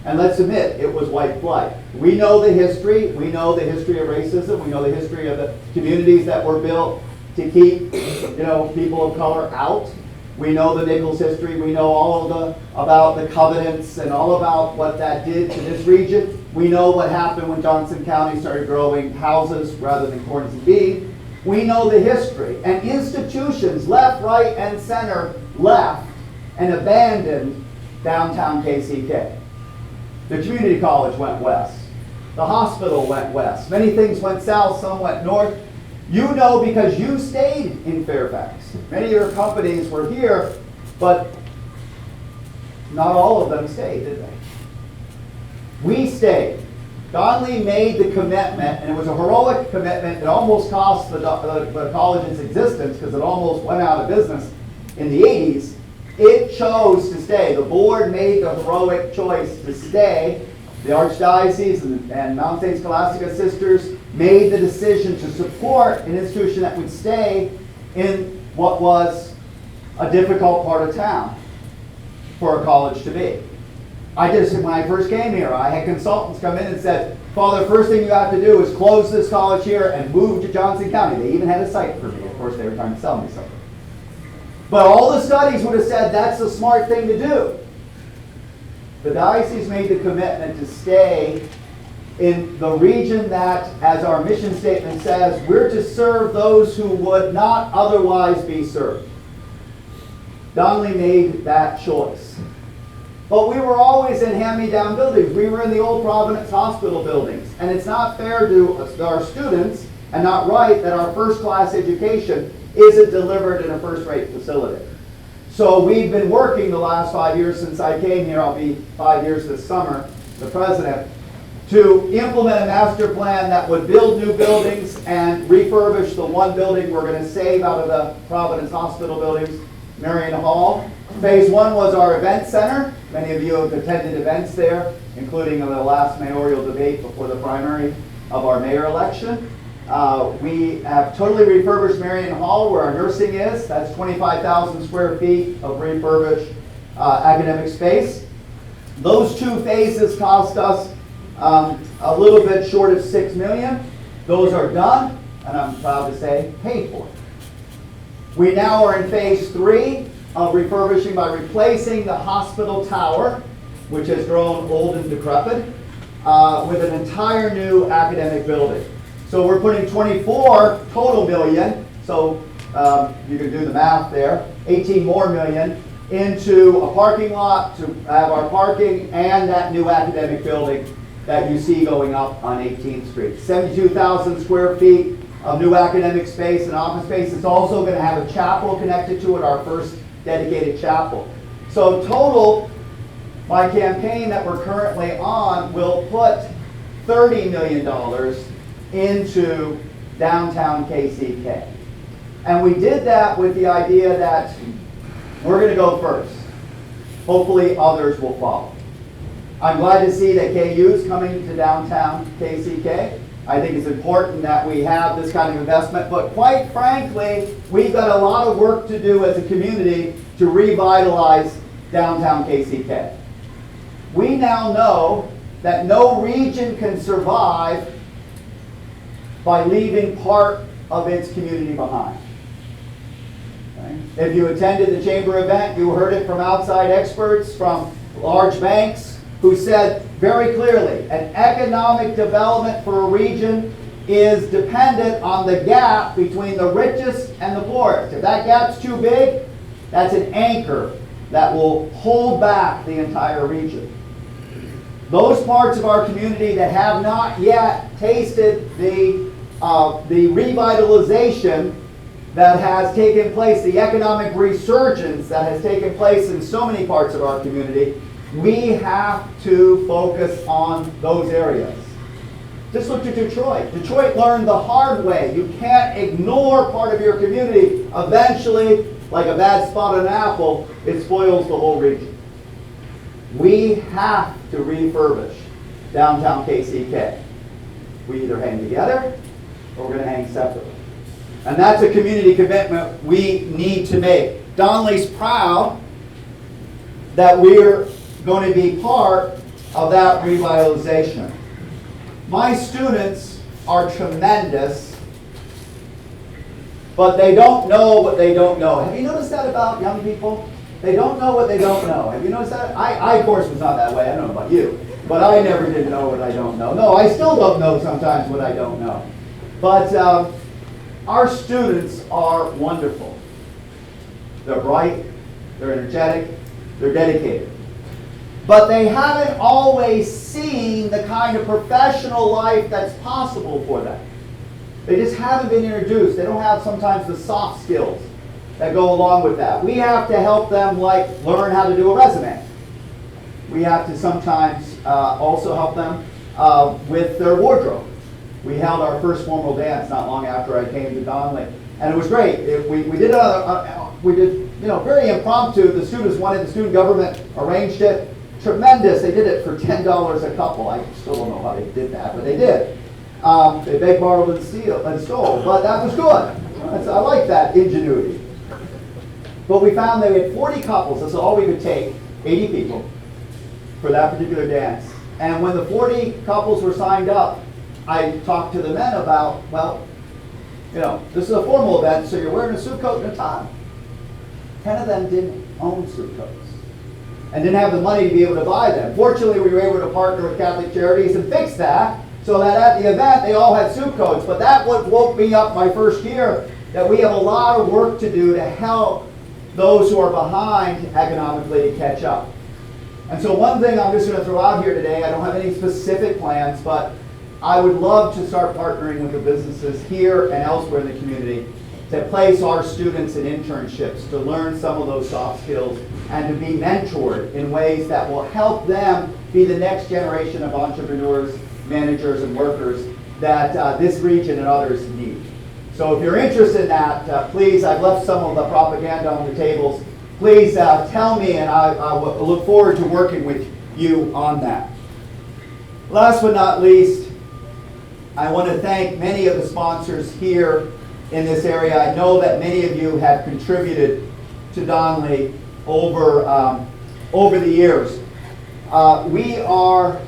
And let's admit, it was white flight. We know the history. We know the history of racism. We know the history of the communities that were built to keep, people of color out. We know the Nichols history. We know all about the covenants and all about what that did to this region. We know what happened when Johnson County started growing houses rather than corn and beef. We know the history. And institutions left, right, and center left and abandoned downtown KCK. The community college went west. The hospital went west. Many things went south, some went north. You know because you stayed in Fairfax. Many of your companies were here, but not all of them stayed, did they? We stayed. Donnelly made the commitment, and it was a heroic commitment. It almost cost the college's existence because it almost went out of business in the 80s. It chose to stay. The board made the heroic choice to stay. The Archdiocese and Mount St. Scholastica Sisters made the decision to support an institution that would stay in what was a difficult part of town for a college to be. When I first came here, I had consultants come in and said, Father, first thing you have to do is close this college here and move to Johnson County. They even had a site for me. Of course, they were trying to sell me something. But all the studies would have said that's the smart thing to do. The diocese made the commitment to stay in the region that, as our mission statement says, we're to serve those who would not otherwise be served. Donnelly made that choice. But we were always in hand-me-down buildings. We were in the old Providence Hospital buildings. And it's not fair to our students and not right that our first-class education isn't delivered in a first-rate facility. So we've been working the last 5 years since I came here, I'll be 5 years this summer, the president, to implement a master plan that would build new buildings and refurbish the one building we're going to save out of the Providence Hospital buildings, Marion Hall. Phase one was our event center. Many of you have attended events there, including the last mayoral debate before the primary of our mayor election. We have totally refurbished Marion Hall where our nursing is. That's 25,000 square feet of refurbished academic space. Those two phases cost us a little bit short of $6 million. Those are done, and I'm proud to say, paid for. We now are in phase 3 of refurbishing by replacing the hospital tower, which has grown old and decrepit, with an entire new academic building. So we're putting 24 total million, so you can do the math there, 18 more million, into a parking lot to have our parking and that new academic building that you see going up on 18th Street. 72,000 square feet of new academic space and office space. It's also going to have a chapel connected to it, our first dedicated chapel. So total, my campaign that we're currently on will put $30 million into downtown KCK. And we did that with the idea that we're going to go first. Hopefully others will follow. I'm glad to see that KU is coming to downtown KCK. I think it's important that we have this kind of investment, but quite frankly, we've got a lot of work to do as a community to revitalize downtown KCK. We now know that no region can survive by leaving part of its community behind. Okay? If you attended the chamber event, you heard it from outside experts, from large banks, who said very clearly, an economic development for a region is dependent on the gap between the richest and the poorest. If that gap's too big, that's an anchor that will hold back the entire region. Those parts of our community that have not yet tasted the revitalization that has taken place, the economic resurgence that has taken place in so many parts of our community, we have to focus on those areas. Just look at Detroit. Detroit learned the hard way. You can't ignore part of your community. Eventually, like a bad spot on an apple, it spoils the whole region. We have to refurbish downtown KCK. We either hang together or we're going to hang separately. And that's a community commitment we need to make. Donnelly's proud that we're going to be part of that revitalization. My students are tremendous, but they don't know what they don't know. Have you noticed that about young people? They don't know what they don't know. Have you noticed that? I of course, was not that way. I don't know about you. But I never did know what I don't know. No, I still don't know sometimes what I don't know. But our students are wonderful. They're bright, they're energetic, they're dedicated. But they haven't always seen the kind of professional life that's possible for them. They just haven't been introduced. They don't have sometimes the soft skills that go along with that. We have to help them learn how to do a resume. We have to sometimes also help them with their wardrobe. We held our first formal dance not long after I came to Donnelly, and it was great. We did very impromptu. The students wanted, the student government arranged it. Tremendous. They did it for $10 a couple. I still don't know how they did that, but they did. They begged, borrowed, and stole, but that was good. I like that ingenuity. But we found that we had 40 couples. That's all we could take, 80 people, for that particular dance. And when the 40 couples were signed up, I talked to the men about, well, this is a formal event, so you're wearing a suit coat and a tie. 10 of them didn't own suit coats and didn't have the money to be able to buy them. Fortunately, we were able to partner with Catholic Charities and fix that so that at the event they all had suit coats. But that woke me up my first year, that we have a lot of work to do to help those who are behind economically to catch up. And so one thing I'm just going to throw out here today, I don't have any specific plans, but I would love to start partnering with the businesses here and elsewhere in the community to place our students in internships, to learn some of those soft skills, and to be mentored in ways that will help them be the next generation of entrepreneurs, managers, and workers that this region and others need. So if you're interested in that, please, I've left some of the propaganda on the tables. Please tell me, and I will look forward to working with you on that. Last but not least, I want to thank many of the sponsors here in this area. I know that many of you have contributed to Donnelly over the years. We are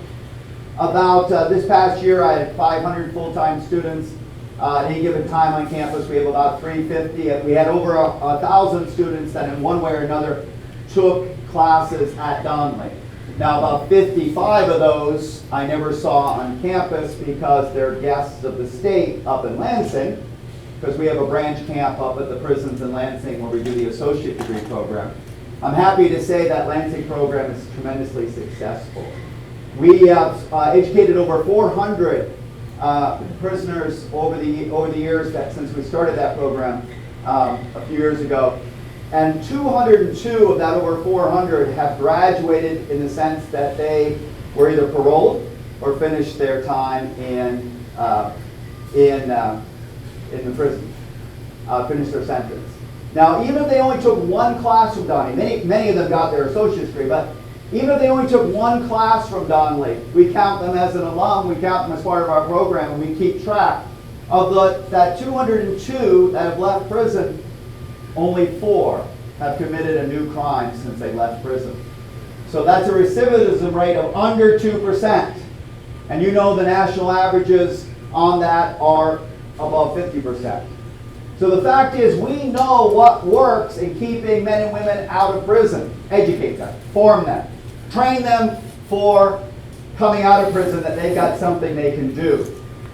about, this past year I had 500 full-time students. At any given time on campus we have about 350. We had over 1,000 students that in one way or another took classes at Donnelly. Now about 55 of those I never saw on campus because they're guests of the state up in Lansing, because we have a branch camp up at the prisons in Lansing where we do the associate degree program. I'm happy to say that Lansing program is tremendously successful. We have educated over 400 prisoners over the years since we started that program a few years ago. And 202 of that over 400 have graduated in the sense that they were either paroled or finished their time in the prison, finished their sentence. Now, even if they only took one class from Donnelly, many of them got their associate's degree, but even if they only took one class from Donnelly, we count them as an alum, we count them as part of our program, and we keep track. Of that 202 that have left prison, only 4 have committed a new crime since they left prison. So that's a recidivism rate of under 2%. And you know the national averages on that are above 50%. So the fact is, we know what works in keeping men and women out of prison. Educate them, form them, train them for coming out of prison, that they've got something they can do.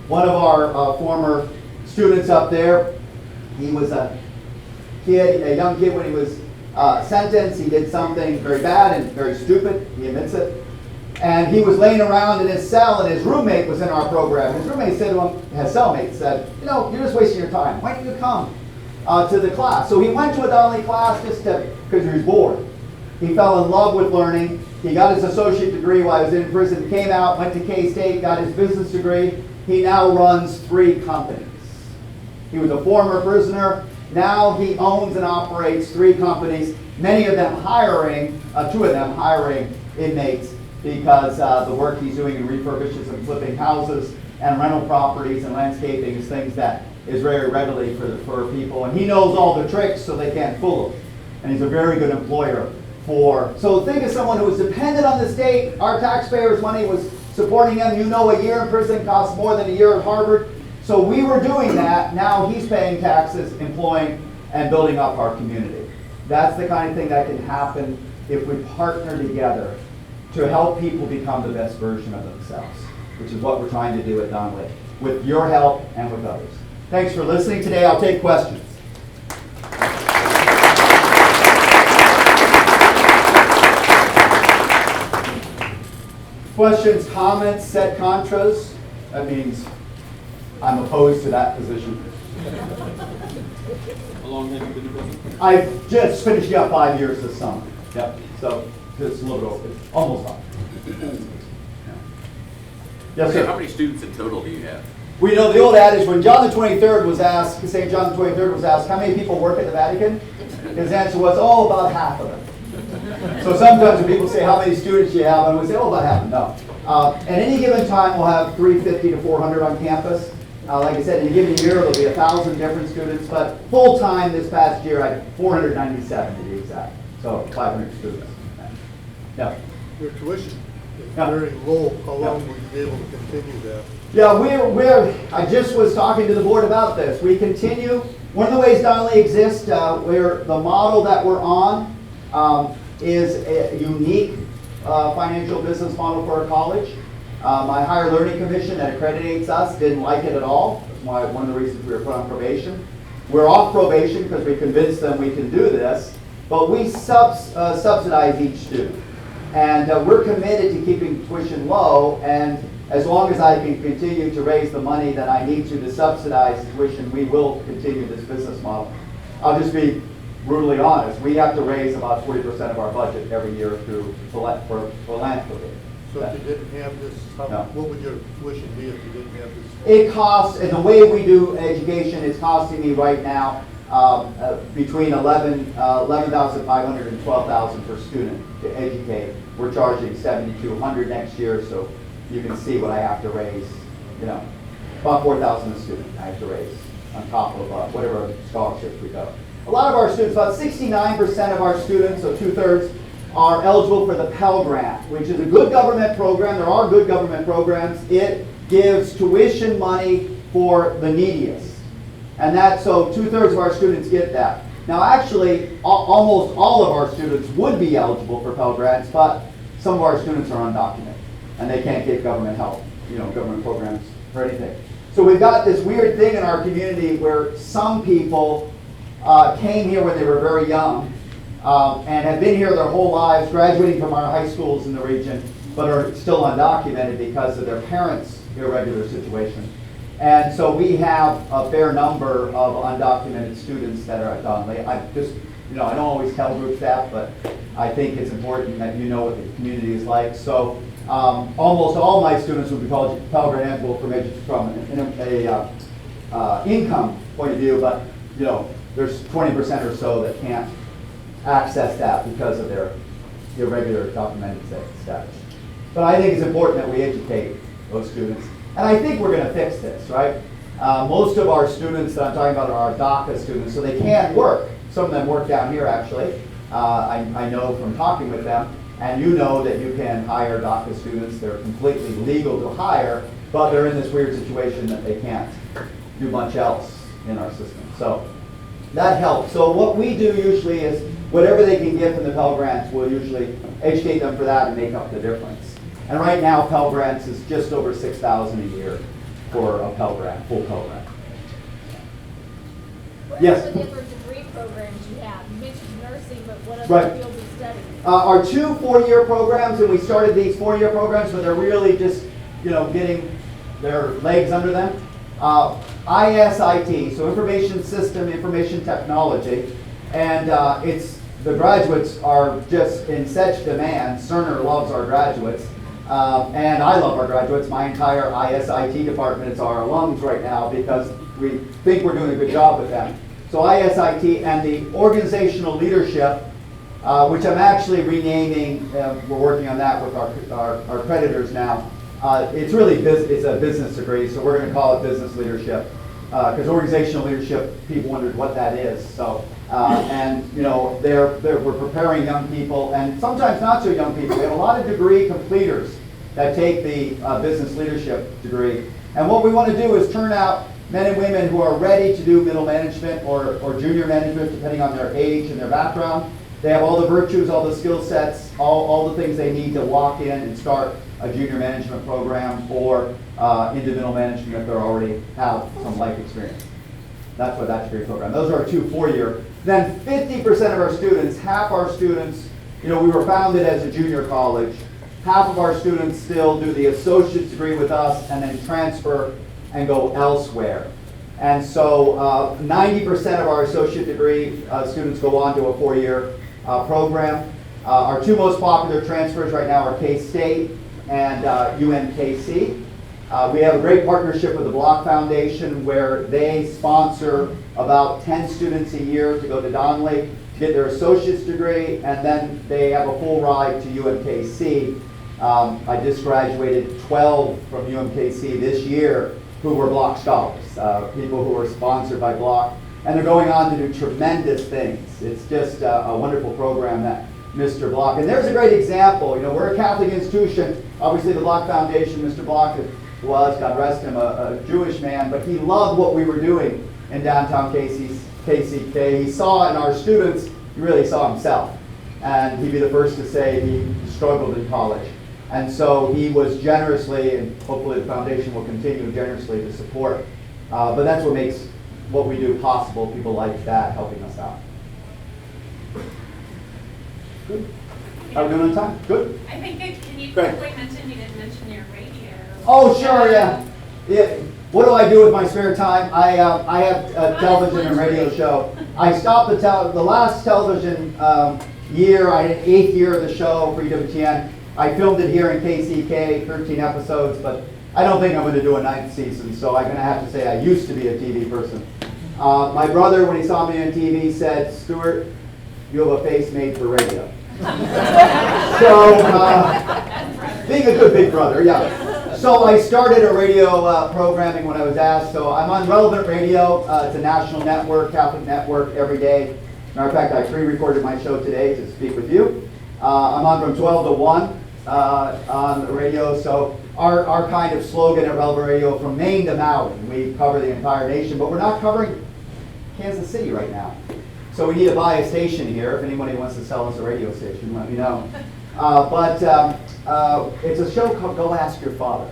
One of our former students up there, he was a young kid when he was sentenced. He did something very bad and very stupid, he admits it. And he was laying around in his cell, and his roommate was in our program. His roommate said to him, his cellmate said, you're just wasting your time. Why don't you come to the class? So he went to a Donnelly class because he was bored. He fell in love with learning. He got his associate degree while he was in prison, came out, went to K-State, got his business degree. He now runs 3 companies. He was a former prisoner. Now he owns and operates 3 companies, many of them hiring, 2 of them hiring inmates, because the work he's doing in refurbishes and flipping houses and rental properties and landscaping is things that is very readily for people. And he knows all the tricks so they can't fool him. And he's a very good employer so think of someone who was dependent on the state. Our taxpayers' money was supporting him. You know, a year in prison costs more than a year at Harvard. So we were doing that. Now he's paying taxes, employing, and building up our community. That's the kind of thing that can happen if we partner together to help people become the best version of themselves, which is what we're trying to do at Donnelly, with your help and with others. Thanks for listening today. I'll take questions. Questions, comments, set contras? That means I'm opposed to that position. How long have you been president? I've just finished up 5 years this summer. Yep. So it's a little bit over. It's almost up. Yes, sir. How many students in total do you have? We know the old adage, when John the 23rd was asked, St. John the 23rd was asked, how many people work at the Vatican? His answer was, oh, about half of them. So sometimes when people say, how many students do you have? And we say, oh, about half of them. No. At any given time, we'll have 350 to 400 on campus. Like I said, in a given year, there'll be 1,000 different students. But full-time this past year, I had 497 to be exact. So 500 students. Yeah. Your tuition is very low. How long will you be able to continue that? Yeah, I just was talking to the board about this. We continue. One of the ways Donnelly exists, where the model that we're on is a unique financial business model for our college. My Higher Learning Commission that accreditates us didn't like it at all. That's why one of the reasons we were put on probation. We're off probation because we convinced them we can do this, but we subsidize each student. And we're committed to keeping tuition low, and as long as I can continue to raise the money that I need to subsidize tuition, we will continue this business model. I'll just be brutally honest. We have to raise about 40% of our budget every year through philanthropy. So if you didn't have this, what would your tuition be if you didn't have this? It costs, and the way we do education is costing me right now between $11,500 and $12,000 per student to educate. We're charging $7,200 next year, so you can see what I have to raise. About $4,000 a student I have to raise on top of whatever scholarships we go. A lot of our students, about 69% of our students, so 2/3, are eligible for the Pell Grant, which is a good government program. There are good government programs. It gives tuition money for the neediest. And so 2/3 of our students get that. Now actually, almost all of our students would be eligible for Pell Grants, but some of our students are undocumented and they can't get government help, government programs for anything. So we've got this weird thing in our community where some people came here when they were very young and have been here their whole lives, graduating from our high schools in the region, but are still undocumented because of their parents' irregular situation. And so we have a fair number of undocumented students that are at Donnelly. I don't always tell group staff, but I think it's important that you know what the community is like. So almost all my students will be Pell Grant eligible from an income point of view, but there's 20% or so that can't access that because of their irregular documented status. But I think it's important that we educate those students. And I think we're going to fix this, right? Most of our students that I'm talking about are DACA students, so they can work. Some of them work down here, actually. I know from talking with them. And you know that you can hire DACA students. They're completely legal to hire, but they're in this weird situation that they can't do much else in our system. So that helps. So what we do usually is whatever they can get from the Pell Grants, we'll usually educate them for that and make up the difference. And right now, Pell Grants is just over $6,000 a year for a Pell Grant, full Pell Grant. What Yes? are the different degree programs you have? You mentioned nursing, but what other Right. fields of study? Our 2 4-year programs, and we started these 4-year programs, but they're really just, getting their legs under them. ISIT, so Information System, Information Technology, and the graduates are just in such demand. Cerner loves our graduates. And I love our graduates. My entire ISIT department is our alums right now because we think we're doing a good job with them. So ISIT and the organizational leadership, which I'm actually renaming, we're working on that with our creditors now. It's really it's a business degree, so we're going to call it business leadership because organizational leadership, people wondered what that is. So we're preparing young people, and sometimes not so young people. We have a lot of degree completers that take the business leadership degree. And what we want to do is turn out men and women who are ready to do middle management or junior management, depending on their age and their background. They have all the virtues, all the skill sets, all the things they need to walk in and start a junior management program or into middle management if they already have some life experience. That's what that degree program. Those are our 2 4-year. Then 50% of our students, half our students, we were founded as a junior college. Half of our students still do the associate's degree with us and then transfer and go elsewhere. And so 90% of our associate degree students go on to a 4-year program. Our 2 most popular transfers right now are K-State and UMKC. We have a great partnership with the Block Foundation where they sponsor about 10 students a year to go to Donnelly to get their associate's degree, and then they have a full ride to UMKC. I just graduated 12 from UMKC this year who were Block scholars, people who were sponsored by Block, and they're going on to do tremendous things. It's just a wonderful program that Mr. Block, and there's a great example. We're a Catholic institution. Obviously, the Block Foundation, Mr. Block was, God rest him, a Jewish man, but he loved what we were doing in downtown KCK. He saw in our students, he really saw himself, and he'd be the first to say he struggled in college. And so he was generously, and hopefully the foundation will continue generously to support. But that's what makes what we do possible, people like that helping us out. Good. Are we doing on time? Good? I think that, can you Great. quickly mention, you didn't mention your radio. Oh, sure, yeah. What do I do with my spare time? I have a television and radio show. I stopped the last television year, I had 8th year of the show for EWTN. I filmed it here in KCK, 13 episodes, but I don't think I'm going to do a 9th season, so I'm going to have to say I used to be a TV person. My brother, when he saw me on TV, said, "Stuart, you have a face made for radio." So, being a good big brother, yeah. So I started a radio programming when I was asked. So I'm on Relevant Radio. It's a national network, Catholic network, every day. Matter of fact, I pre-recorded my show today to speak with you. I'm on from 12 to 1 on the radio. So our kind of slogan at Relevant Radio, from Maine to Maui, we cover the entire nation, but we're not covering Kansas City right now. So we need to buy a station here. If anybody wants to sell us a radio station, let me know. It's a show called Go Ask Your Father,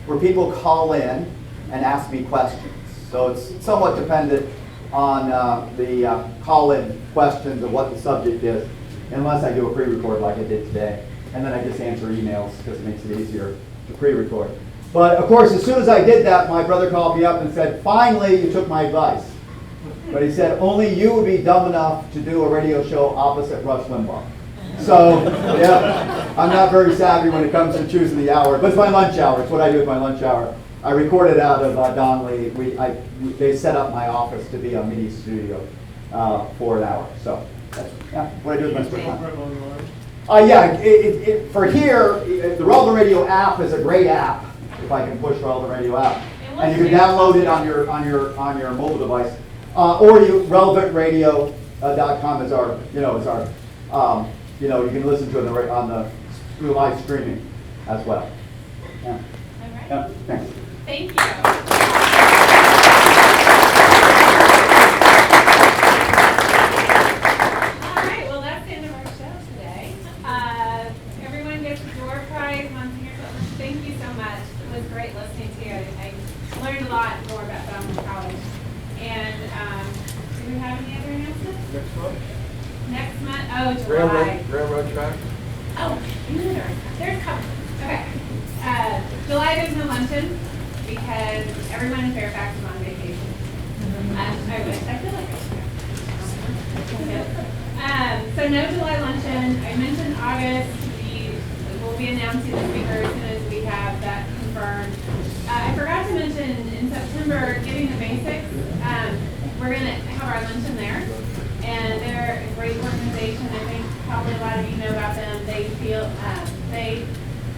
where people call in and ask me questions. So it's somewhat dependent on the call-in questions of what the subject is, unless I do a pre-record like I did today. And then I just answer emails because it makes it easier to pre-record. But of course, as soon as I did that, my brother called me up and said, "Finally, you took my advice." But he said, "Only you would be dumb enough to do a radio show opposite Rush Limbaugh." So, yeah, I'm not very savvy when it comes to choosing the hour. But it's my lunch hour. It's what I do with my lunch hour. I recorded out of Donnelly. They set up my office to be a mini studio for an hour. So that's what I do with my spare time. For here, the Relevant Radio app is a great app. If I can push Relevant Radio app, and you can download it on your mobile device, or relevantradio.com is our you can listen to it on the live streaming as well. Yeah. All right. Yeah. Thanks. Thank you. All right, well, that's the end of our show today. Everyone gets a door prize, Msgr. Thank you so much. It was great listening to you. I learned a lot more about Donnelly College. And do we have any other announcements? Next month? Oh, July. Railroad track. Oh, there's a couple. Okay. July there's no luncheon because everyone in Fairfax is on vacation. I wish. I feel like I should. So no July luncheon. I mentioned August. We will be announcing the speaker as soon as we have that confirmed. I forgot to mention in September, Getting the Basics. We're going to have our luncheon there. And they're a great organization. I think probably a lot of you know about them. They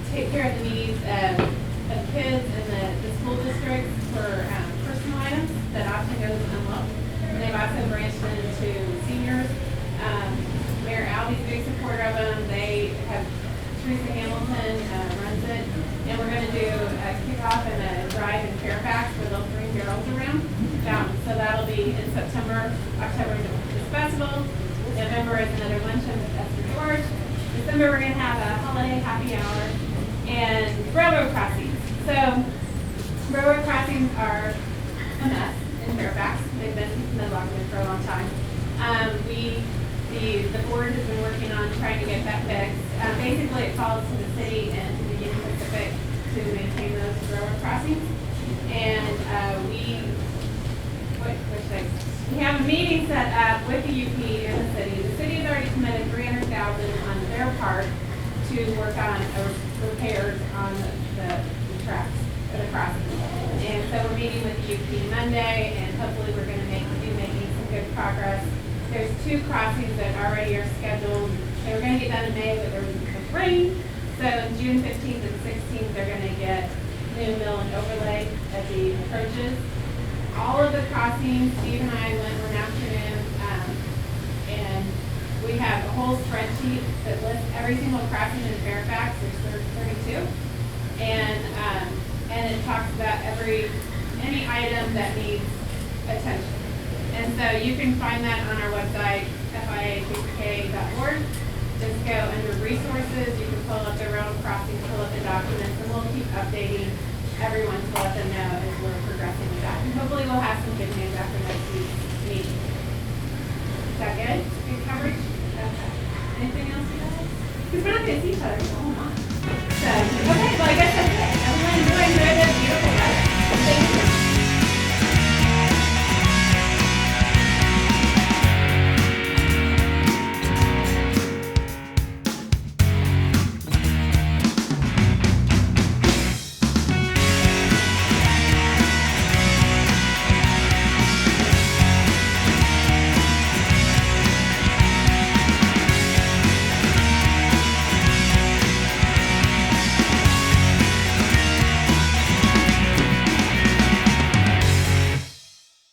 take care of the needs of kids in the school districts for personal items that often goes unlooked. And they've also branched into seniors. Mayor Albie's a big supporter of them. They have Teresa Hamilton runs it. And we're going to do a kickoff and a drive in Fairfax where they'll bring barrels around. So that'll be in September. October is the festival. November is another luncheon with Esther George. December we're going to have a holiday happy hour and railroad crossings. So railroad crossings are a mess. in Fairfax. They've been neglected for a long time. The board has been working on trying to get that fixed. Basically, it falls to the city and to the Union Pacific to maintain those railroad crossings. And we have a meeting set up with the UP and the city. The city has already committed $300,000 on their part to work on repairs on the tracks for the crossings. And so we're meeting with the UP Monday, and hopefully we're going to be making some good progress. There's 2 crossings that already are scheduled. They were going to get done in May, but there was rain. So June 15th and 16th, they're going to get new mill and overlay at the approaches. All of the crossings, Steve and I went one afternoon, and we have a whole spreadsheet that lists every single crossing in Fairfax. There's 32, and it talks about any item that needs attention. And so you can find that on our website, FIAJK.org. Just go under resources. You can pull up the railroad crossings, pull up the documents, and we'll keep updating everyone to let them know as we're progressing with that. And hopefully we'll have some good news after next week's meeting. Is that good? Good coverage? Okay. Anything else you guys? Because we're not going to see each other.